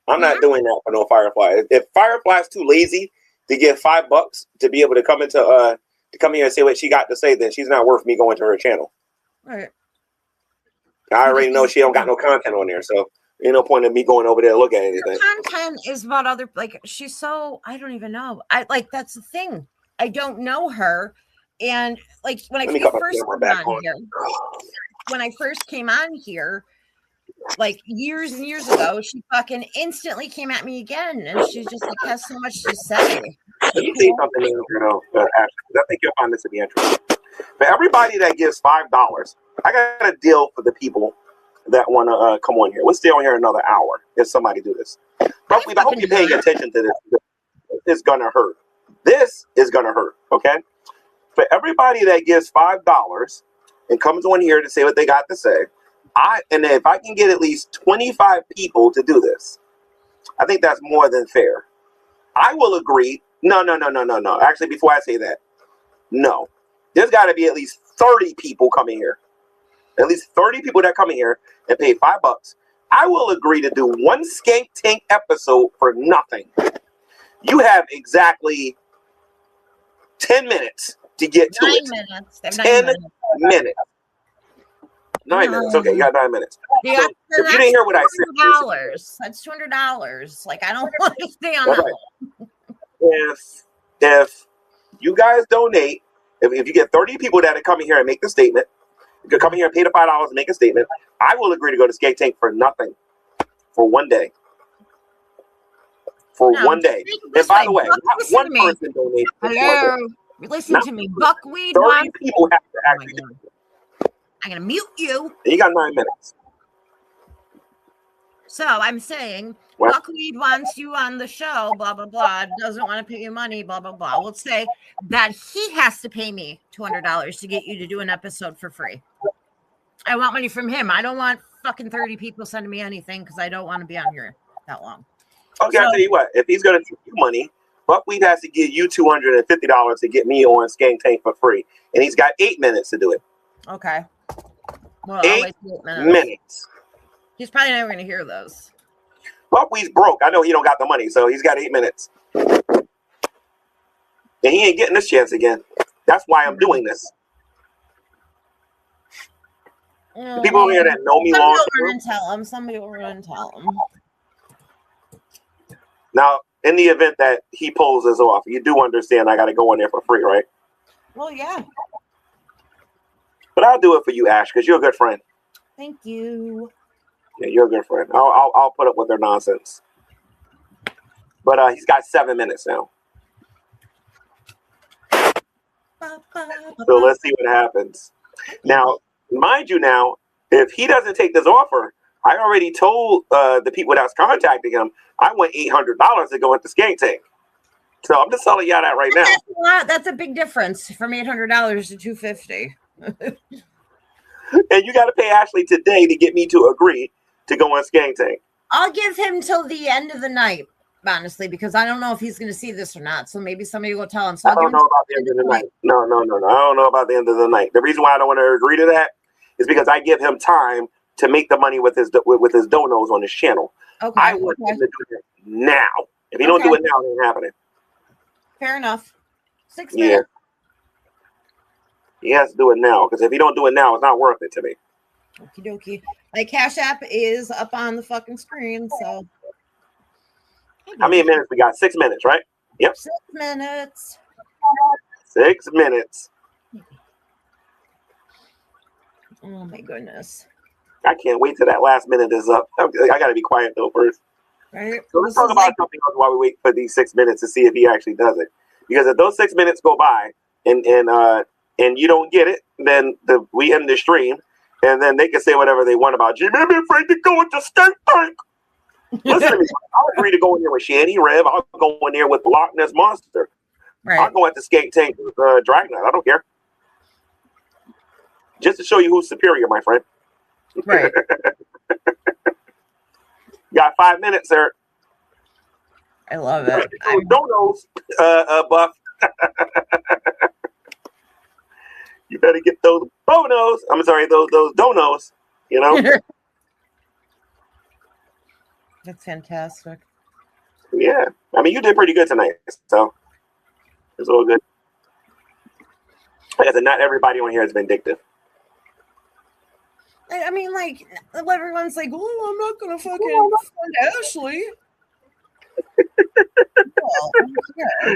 I'm not doing that for no Firefly. If Firefly's too lazy to get $5 to be able to come into to come here and say what she got to say, then she's not worth me going to her channel. Right. I already know she don't got no content on there, so ain't no point in me going over there to look at anything. Content is about other, like, she's so, I don't even know. That's the thing. I don't know her. And like when I first came on here, like years and years ago, she fucking instantly came at me again, and she just like has so much to say. Let me say something, Ashley, I think you'll find this to be interesting. For everybody that gives $5, I got a deal for the people that want to come on here. We'll stay on here another hour if somebody do this. But I hope you're paying attention to this. It's gonna hurt. This is gonna hurt. Okay. For everybody that gives $5 and comes on here to say what they got to say, if I can get at least 25 people to do this, I think that's more than fair. I will agree. No. Actually, before I say that, no. There's got to be at least 30 people coming here. At least 30 people that come in here and pay $5. I will agree to do one Skank Tank episode for nothing. You have exactly 10 minutes to get to 9 it. minutes. 10 minutes. 9 minutes. Okay, you got 9 minutes. Yeah, so if you didn't hear what I said, that's $200. Like, I don't want to stay on that. Right. If you guys donate, if you get 30 people that come in here and make the statement, you can come in here and pay the $5 and make a statement, I will agree to go to Skank Tank for nothing. For one day. One day. And by the way, not one person donated. Hello. Listen to me. Buckwheat. 30 people have to actually do it. I'm going to mute you. And you got 9 minutes. So I'm saying Buckwheat wants you on the show, blah, blah, blah, doesn't want to pay you money, blah, blah, blah. Let's say that he has to pay me $200 to get you to do an episode for free. I want money from him. I don't want fucking 30 people sending me anything because I don't want to be on here that long. Okay, I'll tell you what. If he's going to give you money, Buckwheat has to give you $250 to get me on Skank Tank for free. And he's got 8 minutes to do it. Okay. Well, 8 minutes. He's probably never going to hear those. Buckwheat's broke. I know he don't got the money, so he's got 8 minutes. And he ain't getting this chance again. That's why I'm doing this. The people over here that know me long term. Somebody will run and tell him. Now, in the event that he pulls this off, you do understand I got to go in there for free, right? Well, yeah. But I'll do it for you, Ash, because you're a good friend. Thank you. Yeah, you're a good friend. I'll put up with their nonsense. But he's got 7 minutes now. So let's see what happens. Now, mind you, if he doesn't take this offer, I already told the people that's contacting him, I want $800 to go into Skank Tank. So I'm just telling y'all that right now. That's a big difference from $800 to $250. And you got to pay Ashley today to get me to agree to go on Skank Tank. I'll give him till the end of the night, honestly, because I don't know if he's going to see this or not. So maybe somebody will tell him. So I don't know about the end of the night. No. I don't know about the end of the night. The reason why I don't want to agree to that is because I give him time to make the money with his donos on his channel. Okay. I want him to do it now. If he don't do it now, it ain't happening. Fair enough. 6 minutes. He has to do it now, because if he don't do it now, it's not worth it to me. Okie dokie. My Cash App is up on the fucking screen, so. How many minutes we got? 6 minutes, right? Yep. 6 minutes. 6 minutes. Oh my goodness. I can't wait till that last minute is up. I got to be quiet though first. Right. So let's talk about something else while we wait for these 6 minutes to see if he actually does it. Because if those 6 minutes go by and you don't get it, then we end the stream, and then they can say whatever they want about you. Maybe afraid to go into Skank Tank. Listen to me. I'll agree to go in there with Shanny Rev. I'll go in there with Loch Ness Monster. Right. I'll go at the Skank Tank with Dragnut. I don't care. Just to show you who's superior, my friend. Right. Got 5 minutes, sir. I love it. Donos, Buff. You better get those bonos. I'm sorry, those donos. You know. That's fantastic. Yeah, I mean, you did pretty good tonight, so it's all good. Like I said, not everybody on here is vindictive. I mean, like, everyone's like, oh, I'm not going to fucking fund Ashley. Well, yeah.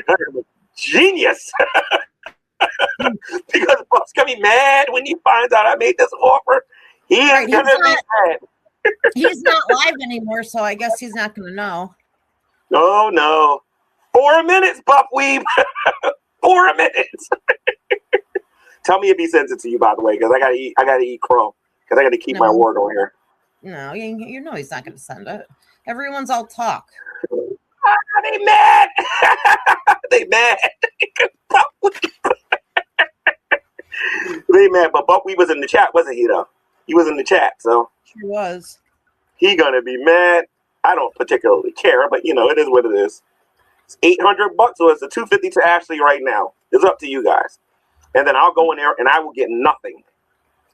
Genius. Because Buck's gonna be mad when he finds out I made this offer. He is Right, gonna be mad. He's not live anymore, so I guess he's not going to know. Oh no. 4 minutes, Buckwheat. 4 minutes. Tell me if he sends it to you, by the way, because I gotta eat crow. Because I gotta keep my word on here. No, you know he's not gonna send it. Everyone's all talk. They mad. They mad. They mad, but Buckwheat was in the chat, wasn't he though? He was in the chat, so Sure was. He gonna be mad. I don't particularly care, but you know, it is what it is. It's $800 or it's a $250 to Ashley right now. It's up to you guys. And then I'll go in there and I will get nothing.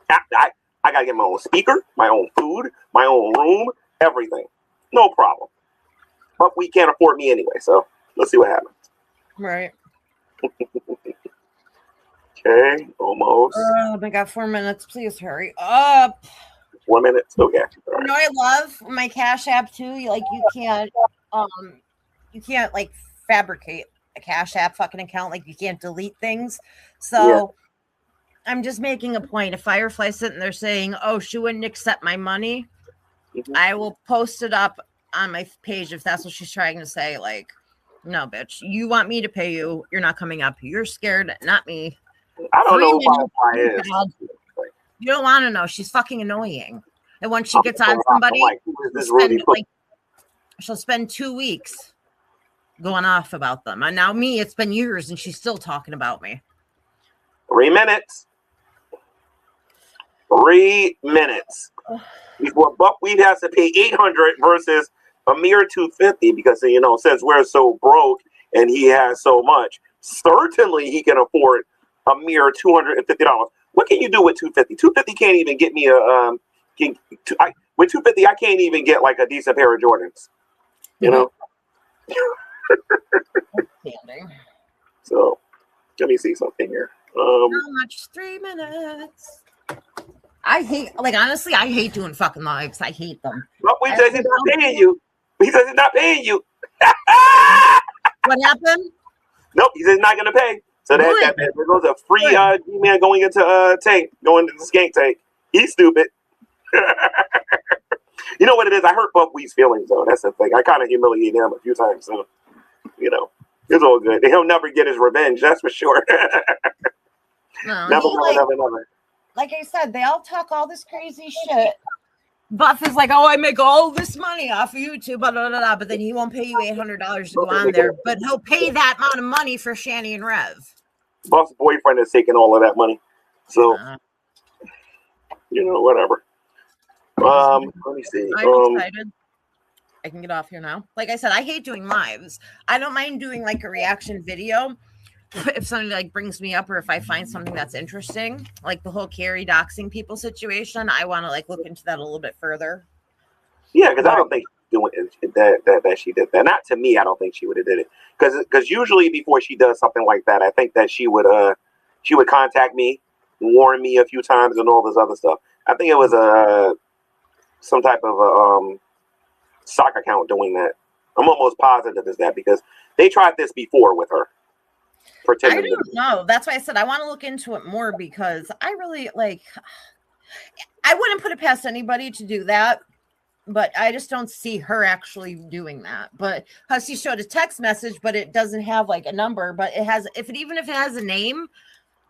I gotta get my own speaker, my own food, my own room, everything. No problem. But we can't afford me anyway, so let's see what happens. Right. Okay, almost. Oh my god, 4 minutes. Please hurry up. 4 minutes. Okay. Right. You know, I love my Cash App too. You can't like fabricate a Cash App fucking account. Like you can't delete things. So yeah. I'm just making a point. If Firefly's sitting there saying, "Oh, she wouldn't accept my money," I will post it up on my page if that's what she's trying to say. Like, no, bitch, you want me to pay you? You're not coming up. You're scared, not me. I don't know who Firefly is. You don't want to know. She's fucking annoying. And once she gets on somebody, she'll spend 2 weeks going off about them. And now me, it's been years and she's still talking about me. 3 minutes. 3 minutes. Before Buckwheat has to pay $800 versus a mere $250 because, you know, since we're so broke and he has so much, certainly he can afford a mere $250. What can you do with $250? $250 can't even get me a with $250 I can't even get like a decent pair of Jordans. You know. So let me see something here. How much? 3 minutes. I hate, like, honestly, I hate doing fucking lives. I hate them. But he says he's not paying you. He says he's not paying you. What happened? Nope, he says he's not going to pay. So that there goes a free G-Man going into tank, going into the skank tank. He's stupid. You know what it is? I hurt Buckwheat's feelings, though. That's the thing. I kind of humiliated him a few times. So, you know, it's all good. He'll never get his revenge. That's for sure. Never. Like I said, they all talk all this crazy shit. Buff is like, oh, I make all this money off of YouTube, blah, blah, blah, blah, but then he won't pay you $800 to go on there. But he'll pay that amount of money for Shani and Rev. Buff's boyfriend is taking all of that money. So, you know, whatever. Let me see. I'm excited. I can get off here now. Like I said, I hate doing lives. I don't mind doing like a reaction video if something like brings me up or if I find something that's interesting, like the whole Carrie doxing people situation. I want to like look into that a little bit further. Yeah, because I don't think doing that she did that. Not to me, I don't think she would have did it. Because usually before she does something like that, I think that she would contact me, warn me a few times, and all this other stuff. I think it was some type of sock account doing that. I'm almost positive it's that because they tried this before with her. I don't know. That's why I said I want to look into it more because I really like. I wouldn't put it past anybody to do that, but I just don't see her actually doing that. But Hussey showed a text message, but it doesn't have like a number. But it has, even if it has a name,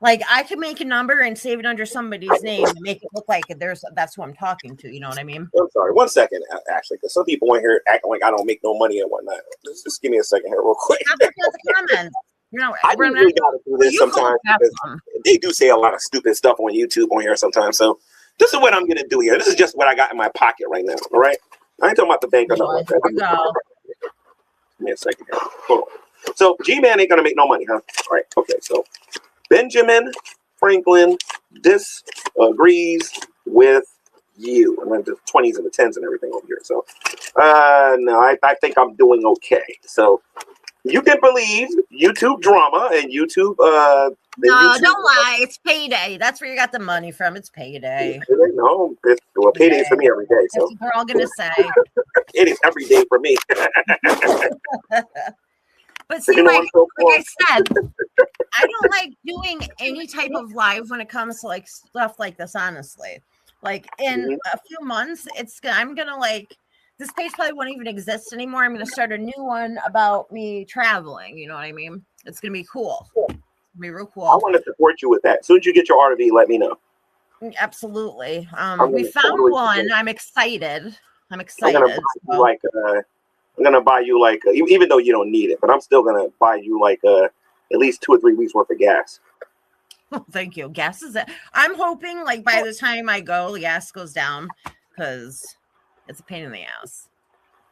like I could make a number and save it under somebody's name and make it look like that's who I'm talking to. You know what I mean? I'm sorry. 1 second, actually, because some people in here acting like I don't make no money and whatnot. Just give me a second here, real quick. Stop looking at the comments. You know, I really gotta do this sometimes because they do say a lot of stupid stuff on YouTube on here sometimes. So this is what I'm gonna do here. This is just what I got in my pocket right now. All right, I ain't talking about the bank or nothing. Give me a second here. Hold on. So G-Man ain't gonna make no money, huh? All right. Okay. So Benjamin Franklin disagrees with you. And then the 20s and the 10s and everything over here. So no, I think I'm doing okay. So You can believe YouTube drama and YouTube. No, YouTube, don't lie. It's payday. That's where you got the money from. It's payday. No, well, payday's for me every day. That's So what we're all gonna say. it is every day for me. But see, You know, like, I'm so like I said, I don't like doing any type of live when it comes to like stuff like this. Honestly, like in a few months, I'm gonna like this page probably won't even exist anymore. I'm gonna start a new one about me traveling. You know what I mean? It's gonna be cool. It's gonna be real cool. I want to support you with that. As soon as you get your RV, let me know. Absolutely. I'm We gonna found totally one. support you. I'm excited. I'm I'm excited. gonna buy you so- like I'm gonna buy you like even though you don't need it, but I'm still gonna buy you like at least 2 or 3 weeks worth of gas. Oh, thank you. Gas is it. I'm hoping like by the time I go, gas goes down because it's a pain in the ass.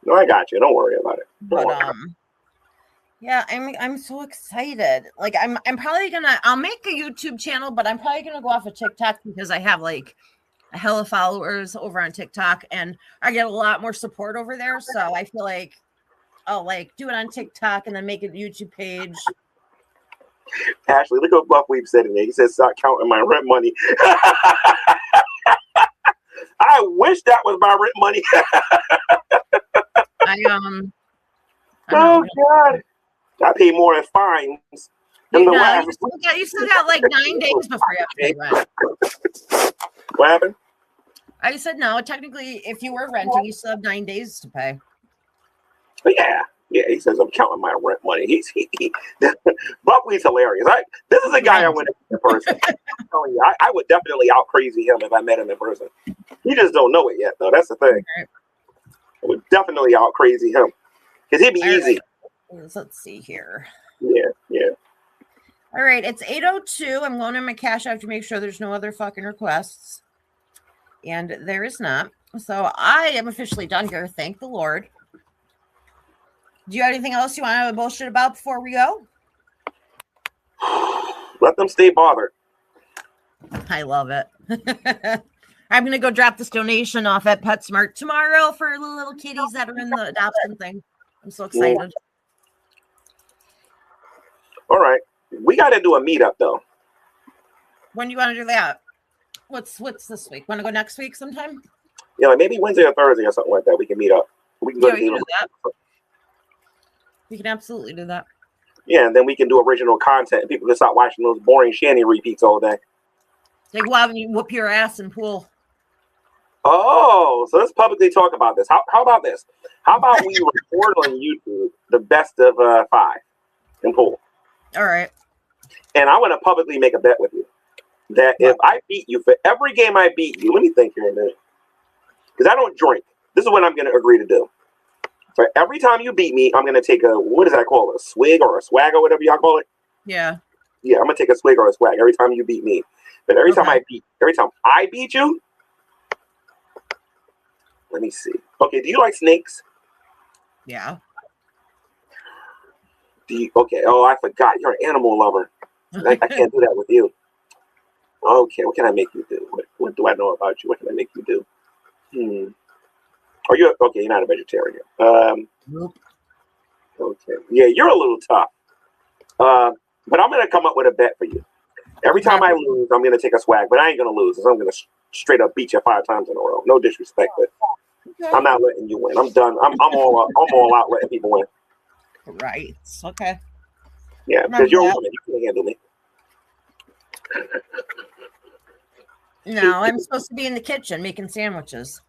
No, I got you. Don't worry about it. Don't But worry. yeah, I'm so excited. Like I'm probably I'll make a YouTube channel, but I'm probably gonna go off of TikTok because I have like a hell of followers over on TikTok and I get a lot more support over there. So I feel like I'll like do it on TikTok and then make a YouTube page. Ashley, look what Buffweave said in there. He said, "Stop counting my rent money." I wish that was my rent money. I God, I pay more in fines than the last. You still got like 9 days before you have to pay rent. What happened? I said no. Technically, if you were renting, you still have 9 days to pay. But yeah. He says I'm counting my rent money. Buckley's hilarious. This is a guy I went to in person. I'm telling you, I would definitely out crazy him if I met him in person. You just don't know it yet, though. That's the thing. I would definitely out crazy him because he'd be easy. Let's see here. Yeah. All right, it's 8:02. I'm going in my cash out to make sure there's no other fucking requests, and there is not. So I am officially done here. Thank the Lord. Do you have anything else you want to bullshit about before we go? Let them stay bothered. I love it. I'm going to go drop this donation off at PetSmart tomorrow for the little kitties that are in the adoption thing. I'm so excited. All right. We got to do a meetup, though. When do you want to do that? What's this week? Want to go next week sometime? Yeah, like maybe Wednesday or Thursday or something like that. We can meet up. We can go to we can do that. We can absolutely do that. Yeah, and then we can do original content. And people can stop watching those boring Shanny repeats all day. They go out and you whoop your ass in pool. Oh, so let's publicly talk about this. How about this? How about we record on YouTube the best of 5 in pool? All right. And I want to publicly make a bet with you that if I beat you for every game I beat you, let me think here a minute, because I don't drink. This is what I'm going to agree to do. For every time you beat me, I'm going to take what does that call it? A swig or a swag or whatever y'all call it? Yeah. Yeah, I'm going to take a swig or a swag every time you beat me. But every time I beat you, let me see. Okay, do you like snakes? Yeah. Okay, oh, I forgot. You're an animal lover. I can't do that with you. Okay, what can I make you do? What do I know about you? What can I make you do? Are you okay? You're not a vegetarian. Nope. Okay. Yeah, you're a little tough. But I'm gonna come up with a bet for you. Every time I lose, I'm gonna take a swag, but I ain't gonna lose. I'm gonna straight up beat you 5 times in a row. No disrespect, but I'm not letting you win. I'm done. I'm all out letting people win. Right. Okay. Yeah, because you're a woman. You can handle me. No, I'm supposed to be in the kitchen making sandwiches.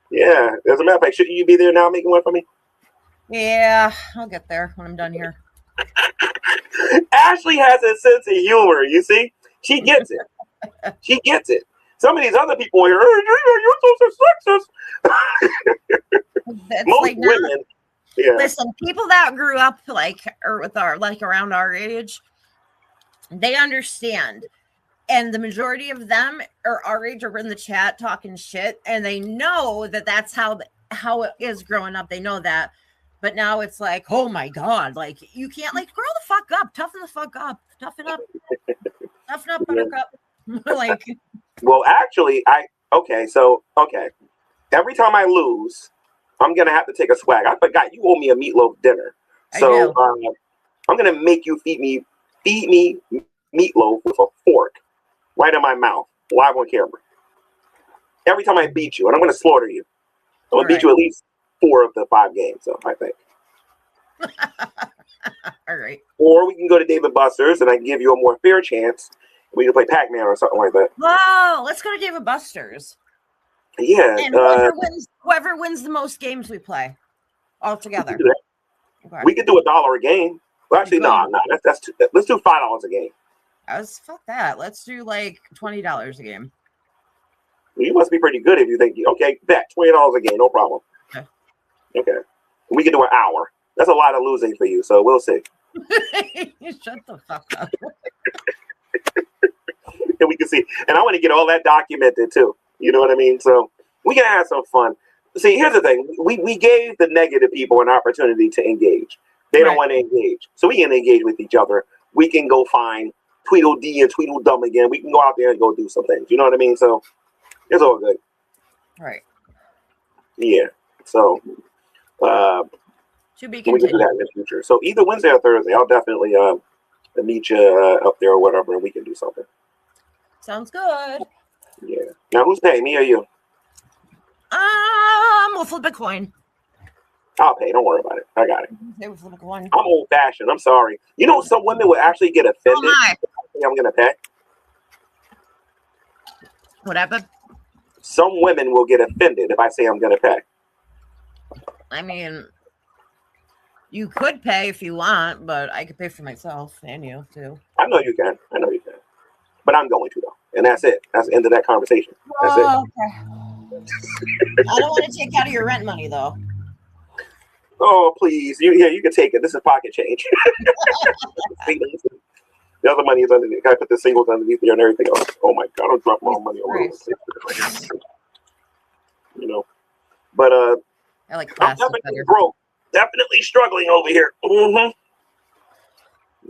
Yeah. As a matter of fact, shouldn't you be there now making one for me? Yeah, I'll get there when I'm done here. Ashley has a sense of humor, you see? She gets it. She gets it. Some of these other people here, you're so sexist. Most like women, yeah. Listen, people that grew up around our age, they understand. And the majority of them are our age are in the chat talking shit, and they know that that's how it is growing up. They know that. But now it's like, oh my God, like you can't grow the fuck up, toughen the fuck up, toughen up, buttercup. Like, well, actually, every time I lose, I'm gonna have to take a swag. I forgot you owe me a meatloaf dinner. So I'm gonna make you feed me meatloaf with a fork right in my mouth, live on camera. Every time I beat you, and I'm gonna slaughter you. I'm gonna beat you at least 4 of the 5 games, so I think. All right. Or we can go to Dave & Buster's and I can give you a more fair chance. We can play Pac-Man or something like that. Whoa, let's go to Dave & Buster's. Yeah. And whoever wins the most games we play all together. Okay. We could do $1 a game. Well, actually, no. That's too, let's do $5 a game. Fuck that. Let's do like $20 a game. Well, you must be pretty good if you think, okay, bet $20 a game, no problem. Okay. We can do an hour. That's a lot of losing for you, so we'll see. Shut the fuck up. And we can see. And I want to get all that documented too. You know what I mean? So we can have some fun. See, here's the thing. We gave the negative people an opportunity to engage. They don't want to engage. So we can engage with each other. We can go find Tweedledee and Tweedledum again. We can go out there and go do some things. You know what I mean? So it's all good. Right. Yeah. So to be we can do that in the future. So either Wednesday or Thursday, I'll definitely meet you up there or whatever, and we can do something. Sounds good. Yeah. Now, who's paying, me or you? We'll flip a coin. I'll pay. Don't worry about it. I got it. We'll flip a coin. I'm old fashioned. I'm sorry. You know, some women will actually get offended. I'm going to pay. What happened? Some women will get offended if I say I'm going to pay. I mean, you could pay if you want, but I could pay for myself and you too. I know you can. But I'm going to, though. And that's it. That's the end of that conversation. That's it. Okay. I don't want to take out of your rent money, though. Oh, please. You can take it. This is pocket change. The other money is underneath. I put the singles underneath there and everything else. Oh, my God. I don't drop my own money all over. You know. But I like I'm definitely broke. Definitely struggling over here. Mm-hmm.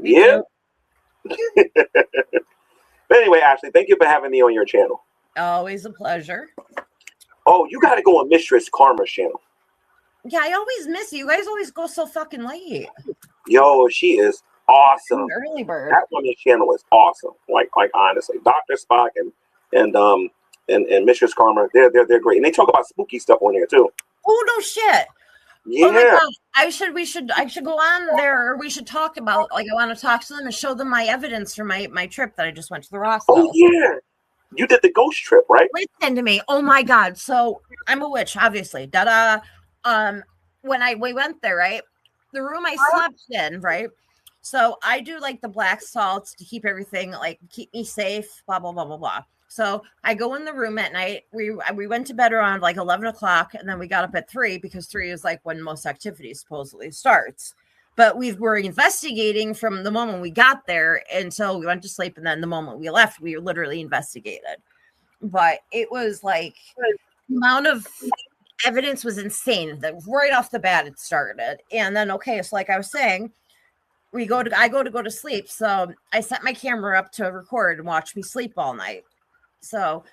Yeah. But anyway, Ashley, thank you for having me on your channel. Always a pleasure. Oh, you got to go on Mistress Karma's channel. Yeah, I always miss you. You guys always go so fucking late. Yo, she is awesome. Early bird. That woman's channel is awesome. Like honestly, Dr. Spock and Mistress Karma, they're great, and they talk about spooky stuff on there too. Oh no shit. Yeah. Oh my God. I should go on there, or we should talk about, like, I want to talk to them and show them my evidence for my trip that I just went to the Rossville. Oh yeah. You did the ghost trip, right? Listen to me. Oh my God. So I'm a witch, obviously. When we went there, right? The room I slept in, right? So I do like the black salts to keep everything, like, keep me safe, blah, blah, blah, blah, blah. So I go in the room at night. We went to bed around like 11 o'clock, and then we got up at 3 because 3 is like when most activity supposedly starts. But we were investigating from the moment we got there until we went to sleep. And then the moment we left, we literally investigated. But it was like, the amount of evidence was insane. That right off the bat, it started. And then, okay, so like I was saying, I go to sleep. So I set my camera up to record and watch me sleep all night. So,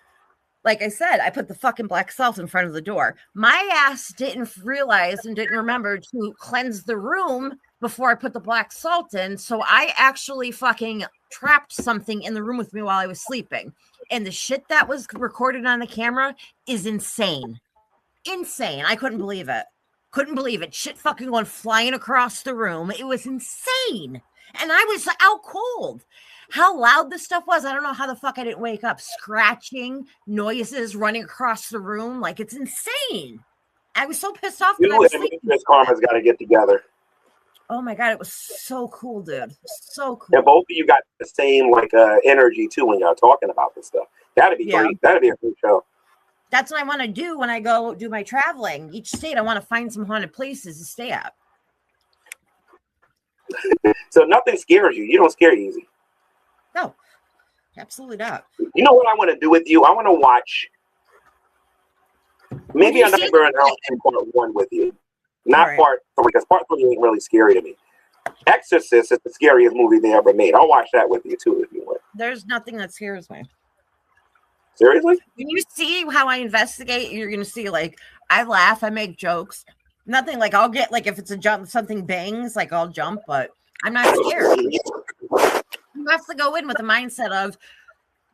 like I said, I put the fucking black salt in front of the door. My ass didn't realize and didn't remember to cleanse the room before I put the black salt in. So I actually fucking trapped something in the room with me while I was sleeping. And the shit that was recorded on the camera is insane. Insane. I couldn't believe it. Couldn't believe it. Shit fucking going flying across the room. It was insane. And I was out cold. How loud this stuff was, I don't know how the fuck I didn't wake up. Scratching, noises running across the room. Like, it's insane. I was so pissed off. You and Mistress Karma's got to get together. Oh my God, it was so cool, dude. So cool. And both of you got the same energy too when y'all talking about this stuff. That'd be great. That'd be a great show. That's what I want to do when I go do my traveling. Each state, I want to find some haunted places to stay at. So nothing scares you. You don't scare easy. No, absolutely not. You know what I want to do with you? I want to watch. Maybe a Nightmare on Elm Street part 1 with you, not part 3, because part 3 ain't really scary to me. Exorcist is the scariest movie they ever made. I'll watch that with you too if you want. There's nothing that scares me. Seriously? When you see how I investigate, you're gonna see, like, I laugh, I make jokes. Nothing like I'll get, like, if it's a jump, something bangs, like I'll jump, but I'm not scared. You have to go in with the mindset of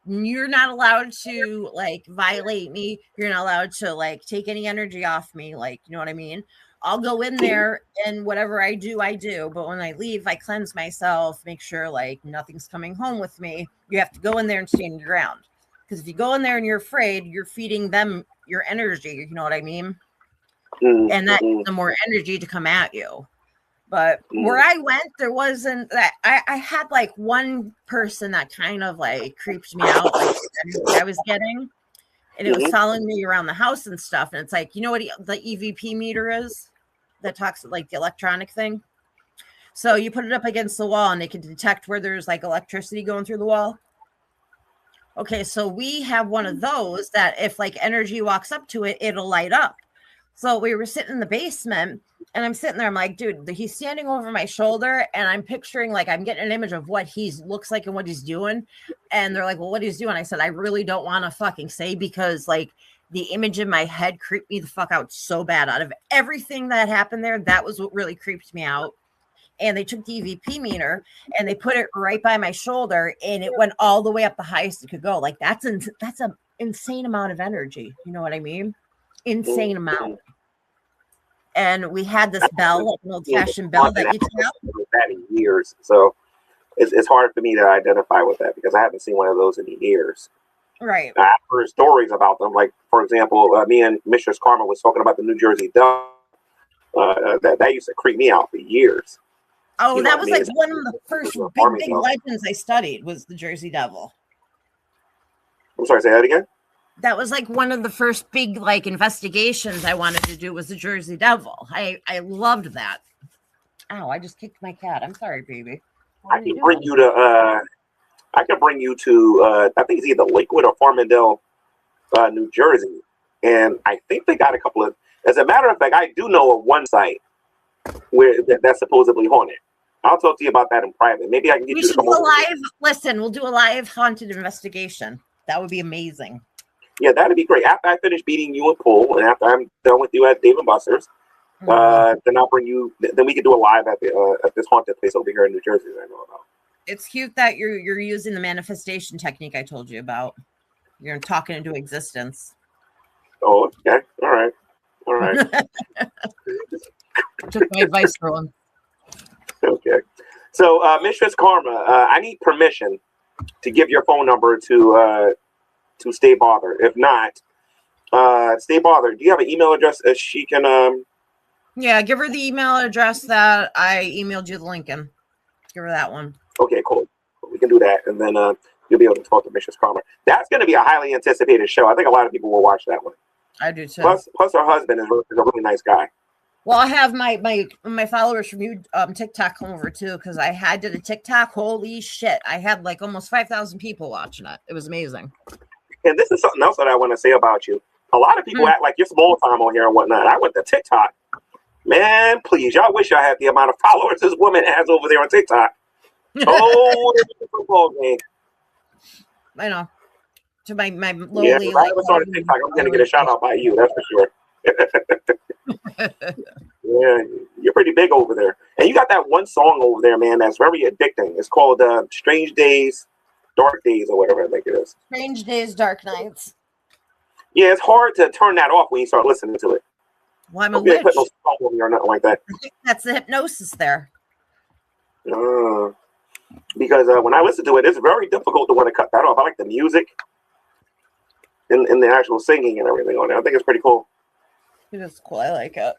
you're not allowed to like violate me. You're not allowed to like take any energy off me. Like, you know what I mean? I'll go in there and whatever I do, I do. But when I leave, I cleanse myself, make sure like nothing's coming home with me. You have to go in there and stand your ground. Because if you go in there and you're afraid, you're feeding them your energy. You know what I mean? And that gives them more energy to come at you. But where I went, there wasn't that. I had like one person that kind of like creeped me out, like the energy I was getting, and it was following me around the house and stuff. And it's like, you know what the EVP meter is? That talks like the electronic thing. So you put it up against the wall, and they can detect where there's like electricity going through the wall. Okay, so we have one of those that if like energy walks up to it, it'll light up. So we were sitting in the basement and I'm sitting there. I'm like, dude, he's standing over my shoulder and I'm picturing like I'm getting an image of what he looks like and what he's doing. And they're like, well, what he's doing? I said, I really don't want to fucking say because like the image in my head creeped me the fuck out so bad. Out of everything that happened there, that was what really creeped me out. And they took the EVP meter and they put it right by my shoulder and it went all the way up the highest it could go. Like that's an insane amount of energy. You know what I mean? Insane amount. And we had this bell, like an old-fashioned bell that you tap. That in years, so it's hard for me to identify with that because I haven't seen one of those in years. Right. I've heard stories about them, like for example, me and Mistress Karma was talking about the New Jersey Devil. That used to creep me out for years. Oh, that was like one of the first big legends I studied was the Jersey Devil. I'm sorry, say that again. That was like one of the first big like investigations I wanted to do was the Jersey Devil. I loved that. Ow, I just kicked my cat. I'm sorry, baby. I can bring you to I think it's either Lakewood or Farmingdale, New Jersey. And I think they got a couple of, as a matter of fact, I do know of one site where that's supposedly haunted. I'll talk to you about that in private. Maybe I can get you to come over. Listen, we'll do a live haunted investigation. That would be amazing. Yeah, that'd be great. After I finish beating you in pool, and after I'm done with you at Dave and Buster's, then I'll bring you. Then we can do a live at this haunted place over here in New Jersey that I know about. It's cute that you're using the manifestation technique I told you about. You're talking into existence. Oh, okay. All right. Took my advice for one. Okay. So, Mistress Karma, I need permission to give your phone number to Stay Bother. If not, Stay Bother, do you have an email address she can Yeah, give her the email address that I emailed you the link in. Give her that one. Okay, cool. We can do that, and then you'll be able to talk to Mistress Karma. That's going to be a highly anticipated show. I think a lot of people will watch that one. I do too. Plus her husband is a really nice guy. Well, I have my followers from you TikTok come over too because I did a TikTok. Holy shit! I had like almost 5,000 people watching it. It was amazing. And this is something else that I want to say about you. A lot of people act like you're small time on here and whatnot. I went to TikTok. Man, please, y'all wish I had the amount of followers this woman has over there on TikTok. Oh, it's a football game. I know. To my lowly. Yeah, if I ever started TikTok, I'm gonna get a shout out by you. That's for sure. Yeah, you're pretty big over there, and you got that one song over there, man. That's very addicting. It's called "Strange Days, Dark Days" or whatever I think it is. Strange Days, Dark Nights. Yeah, it's hard to turn that off when you start listening to it. Well, I'm a witch. Put no song over or nothing like that. That's the hypnosis there. Because when I listen to it, it's very difficult to want to cut that off. I like the music and the actual singing and everything on it. I think it's pretty cool. It is cool. I like it.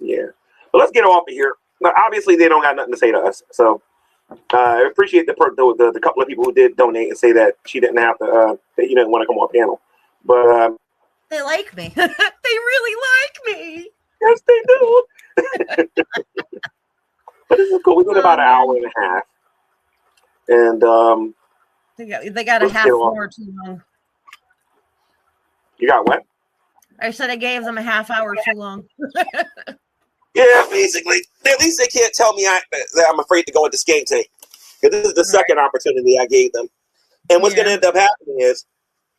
Yeah. But let's get off of here. Now, obviously, they don't got nothing to say to us. So I appreciate the couple of people who did donate and say that she didn't have to, that you didn't want to come on panel. But they like me. They really like me. Yes, they do. But this is cool. We did about an hour and a half. And they got a half hour too long. You got what? I said I gave them a half hour too long. Yeah, basically. At least they can't tell me that I'm afraid to go into Skank Tank. Because this is the second opportunity I gave them. And what's going to end up happening is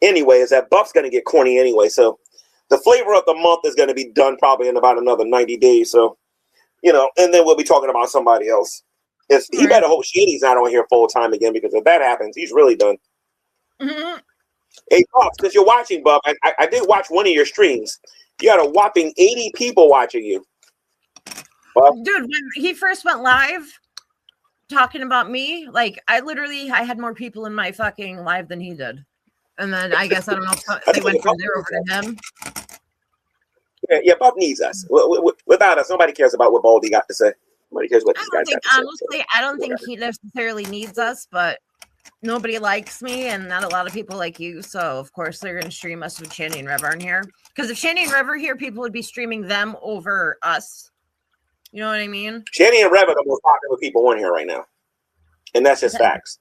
that Buff's going to get corny anyway. So the flavor of the month is going to be done probably in about another 90 days. So, and then we'll be talking about somebody else. He better hope Shady's not on here full time again, because if that happens, he's really done. Mm-hmm. Hey, Bob, since you're watching, Bob, I did watch one of your streams. You got a whopping 80 people watching you. Bob? Dude, when he first went live talking about me, like I had more people in my fucking live than he did. And then I guess I don't know if they went from there over to him. Yeah, Bob needs us. Without us, nobody cares about what Baldy got to say. Nobody cares what these guys got to say. Honestly, I don't think he necessarily needs us, but nobody likes me and not a lot of people like you. So, of course, they're going to stream us with Shandy and Rev aren't here. Because if Shandy and Rev are here, people would be streaming them over us. You know what I mean? Shandy and Rev are the most popular people on here right now. And that's just facts.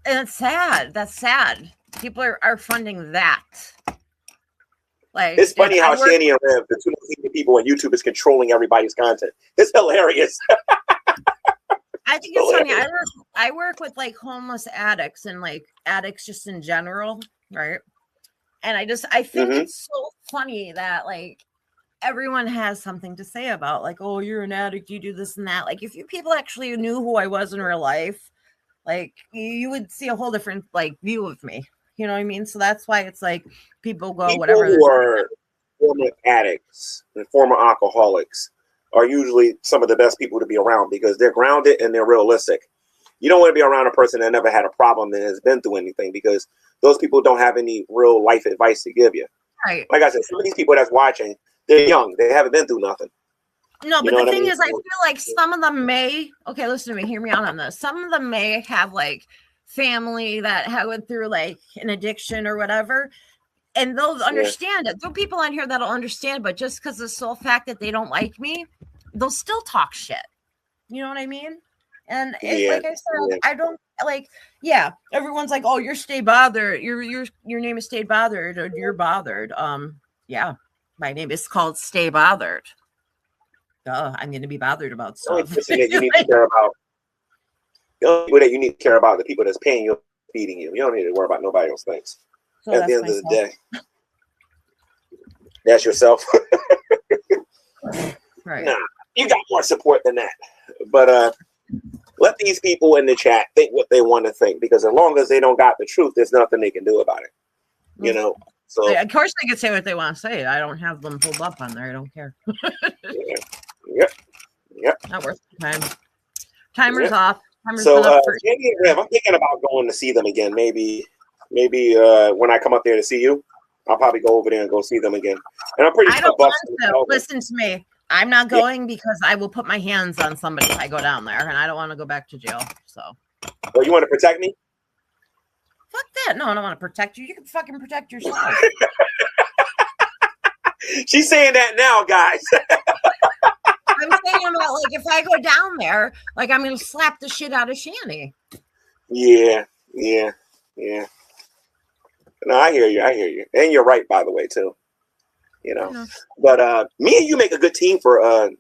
And it's sad. That's sad. People are funding that. Like, it's funny how Shandy and Rev, the two most people on YouTube, is controlling everybody's content. It's hilarious. I think it's funny. I work with like homeless addicts and like addicts just in general, right? And I think it's so funny that like everyone has something to say about like, oh, you're an addict, you do this and that. Like if you people actually knew who I was in real life, like you would see a whole different like view of me. You know what I mean? So that's why it's like people go whatever. People who are former addicts and former alcoholics are usually some of the best people to be around because they're grounded and they're realistic. You don't want to be around a person that never had a problem and has been through anything because those people don't have any real life advice to give you. Right. Like I said, some of these people that's watching, they're young. They haven't been through nothing. No, but the thing is, I feel like some of them may, okay, listen to me, hear me out on this. Some of them may have like family that went through like an addiction or whatever, and they'll understand it. There are people on here that'll understand, but just because of the sole fact that they don't like me, they'll still talk shit. You know what I mean? And like I said, I don't like, everyone's like, oh, you're Stay Bothered. Your name is Stay Bothered, or you're bothered. Yeah, my name is called Stay Bothered. I'm going to be bothered about stuff. The only you need to care about. The only people that you need to care about are the people that's paying you, feeding you. You don't need to worry about nobody else thinks. So at the end of the day, that's yourself. Right. Nah, you got more support than that. But let these people in the chat think what they want to think, because as long as they don't got the truth, there's nothing they can do about it. You know. So of course they can say what they want to say. I don't have them pulled up on there. I don't care. Yep. Not worth the time. Timer's off. Timer's so Jenny and Rev, I'm thinking about going to see them again. Maybe when I come up there to see you, I'll probably go over there and go see them again. And I'm pretty sure. I don't want to. Listen to me. I'm not going because I will put my hands on somebody if I go down there, and I don't want to go back to jail. So. Well, you want to protect me? Fuck that. No, I don't want to protect you. You can fucking protect yourself. She's saying that now, guys. I'm saying about like if I go down there, like I'm gonna slap the shit out of Shanny. Yeah. No, I hear you. And you're right, by the way, too. You know. But me and you make a good team for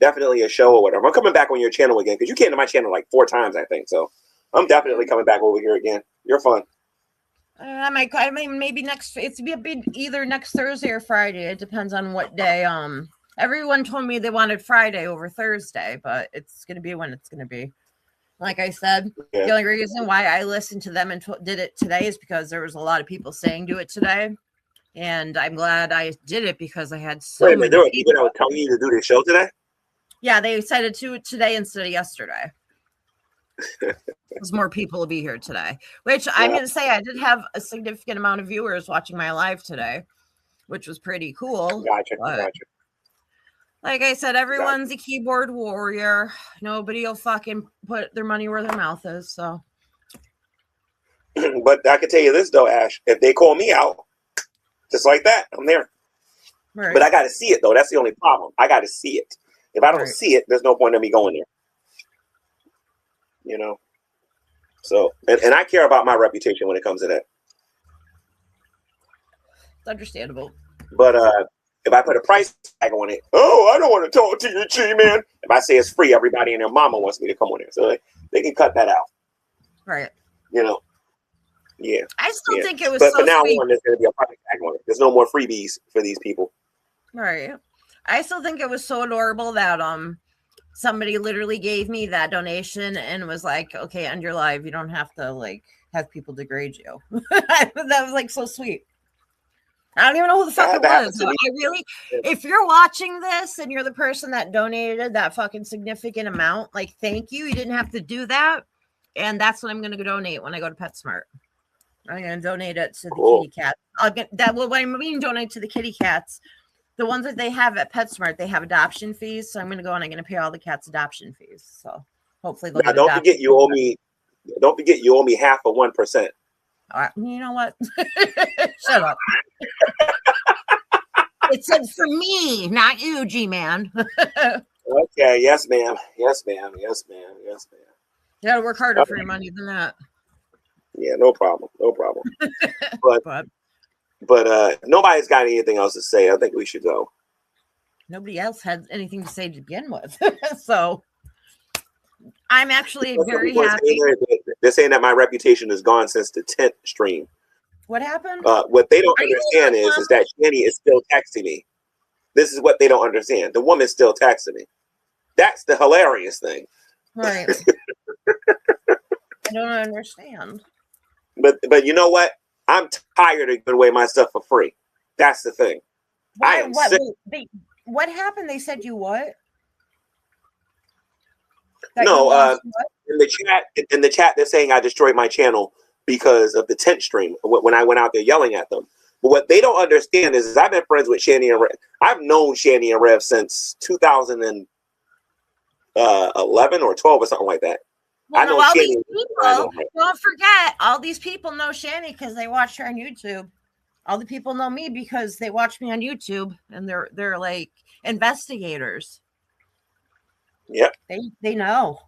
definitely a show or whatever. I'm coming back on your channel again because you came to my channel like 4 times, I think. So I'm definitely coming back over here again. You're fun. I mean, maybe it's either next Thursday or Friday. It depends on what day. Everyone told me they wanted Friday over Thursday, but it's going to be when it's going to be. Like I said, the only reason why I listened to them and did it today is because there was a lot of people saying do it today. And I'm glad I did it because I had so many there were people that were telling you to do this show today? Yeah, they decided to do it today instead of yesterday. There's more people to be here today, which I'm going to say I did have a significant amount of viewers watching my live today, which was pretty cool. Gotcha. Like I said, everyone's a keyboard warrior. Nobody will fucking put their money where their mouth is. So, but I can tell you this though, Ash, if they call me out, just like that, I'm there. Right. But I got to see it though. That's the only problem. I got to see it. If I don't see it, there's no point in me going there. You know. So, and I care about my reputation when it comes to that. It's understandable. But if I put a price tag on it, I don't want to talk to you, G-Man. If I say it's free, everybody and their mama wants me to come on there. So they can cut that out. Right. You know. Yeah. I still think it was but so from now sweet. on, there's going to be a price tag on it. There's no more freebies for these people. Right. I still think it was so adorable that somebody literally gave me that donation and was like, okay, end your live. You don't have to like have people degrade you. That was like so sweet. I don't even know who the fuck it was. So I really, if you're watching this and you're the person that donated that fucking significant amount, like, thank you. You didn't have to do that. And that's what I'm going to donate when I go to PetSmart. I'm going to donate it to the kitty cats. I'll get that. Well, what I mean, donate to the kitty cats. The ones that they have at PetSmart, they have adoption fees. So I'm going to go and I'm going to pay all the cats adoption fees. So hopefully they'll get don't forget you owe me. Don't forget you owe me half of 1%. All right, you know what? Shut up. It said for me, not you, G-Man. Okay. Yes, ma'am. Yes, ma'am. Yes, ma'am. Yes, ma'am. You gotta work harder for your money than that. Yeah, no problem. No problem. But nobody's got anything else to say. I think we should go. Nobody else had anything to say to begin with. So I'm actually very happy. They're saying that my reputation is gone since the 10th stream. What happened? What they don't understand is that Shani is still texting me. This is what they don't understand. The woman's still texting me. That's the hilarious thing. Right. I don't understand. But you know what? I'm tired of giving away my stuff for free. That's the thing. What happened? They said you what? No, in the chat, they're saying I destroyed my channel because of the 10th stream when I went out there yelling at them. But what they don't understand is I've been friends with Shani and Rev. I've known Shani and Rev since 2011 or 12 or something like that. Well, I know all these people. Don't forget, all these people know Shani because they watch her on YouTube. All the people know me because they watch me on YouTube, and they're like investigators. Yep. They know.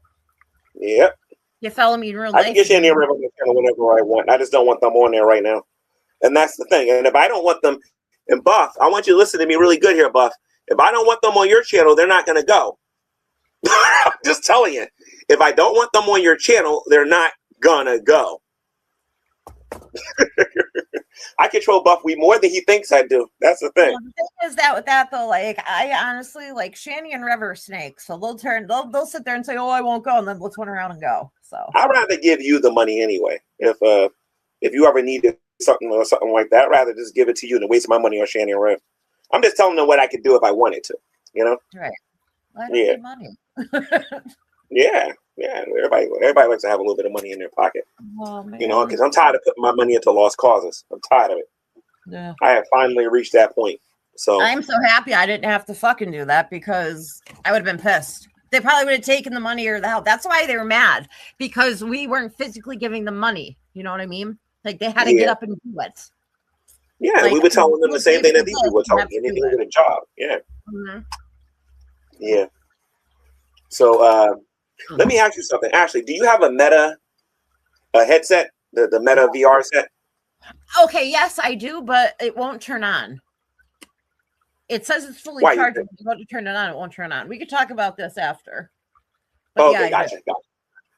Yep. You follow me in real life. I can get Shani and Rev on the channel whenever I want. I just don't want them on there right now. And that's the thing. And if I don't want them, and Buff, I want you to listen to me really good here, Buff. If I don't want them on your channel, they're not going to go. I'm just telling you. If I don't want them on your channel, they're not going to go. I control Buff Wee more than he thinks I do. That's the thing. Well, the thing is that with that though, like I honestly like Shani and Rev are snakes, so they'll sit there and say, "Oh, I won't go," and then they'll turn around and go. So I'd rather give you the money anyway. If you ever needed something or something like that, I'd rather just give it to you than waste my money on Shani and Rev. I'm just telling them what I could do if I wanted to. You know? Right. Well, I don't need money. Yeah. Everybody likes to have a little bit of money in their pocket. Oh, you know, because I'm tired of putting my money into lost causes. I'm tired of it. Yeah. I have finally reached that point. So I'm so happy I didn't have to fucking do that because I would have been pissed. They probably would have taken the money or the help. That's why they were mad, because we weren't physically giving them money. You know what I mean? Like they had to get up and do it. Yeah, like, we were telling them the same thing that these people were telling me. Anything with a job. Yeah. Mm-hmm. Yeah. So let me ask you something. Ashley, do you have a Meta headset? The Meta VR set? Okay, yes, I do, but it won't turn on. It says it's fully charged. If you go to turn it on, it won't turn on. We could talk about this after. But okay, gotcha.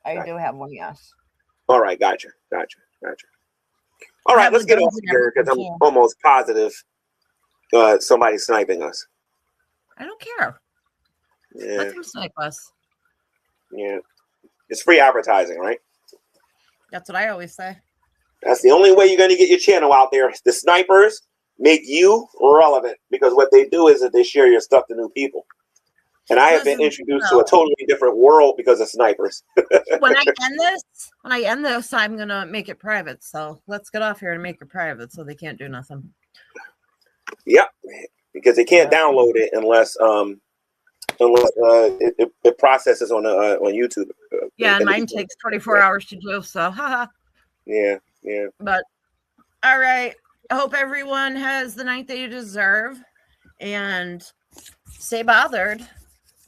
I do have one, yes. All right, gotcha. All right, let's get off here because I'm almost positive somebody's sniping us. I don't care. Yeah. Let them snipe us. Yeah. It's free advertising, right? That's what I always say. That's the only way you're going to get your channel out there. The snipers make you relevant because what they do is that they share your stuff to new people. And I have been introduced to a totally different world because of snipers. When I end this, I'm going to make it private. So let's get off here and make it private so they can't do nothing. Yep. Because they can't download it unless it processes on YouTube. Yeah, and mine takes 24 hours to do. So, haha. Yeah. But all right. I hope everyone has the night they deserve, and stay bothered,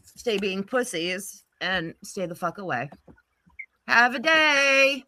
stay being pussies, and stay the fuck away. Have a day.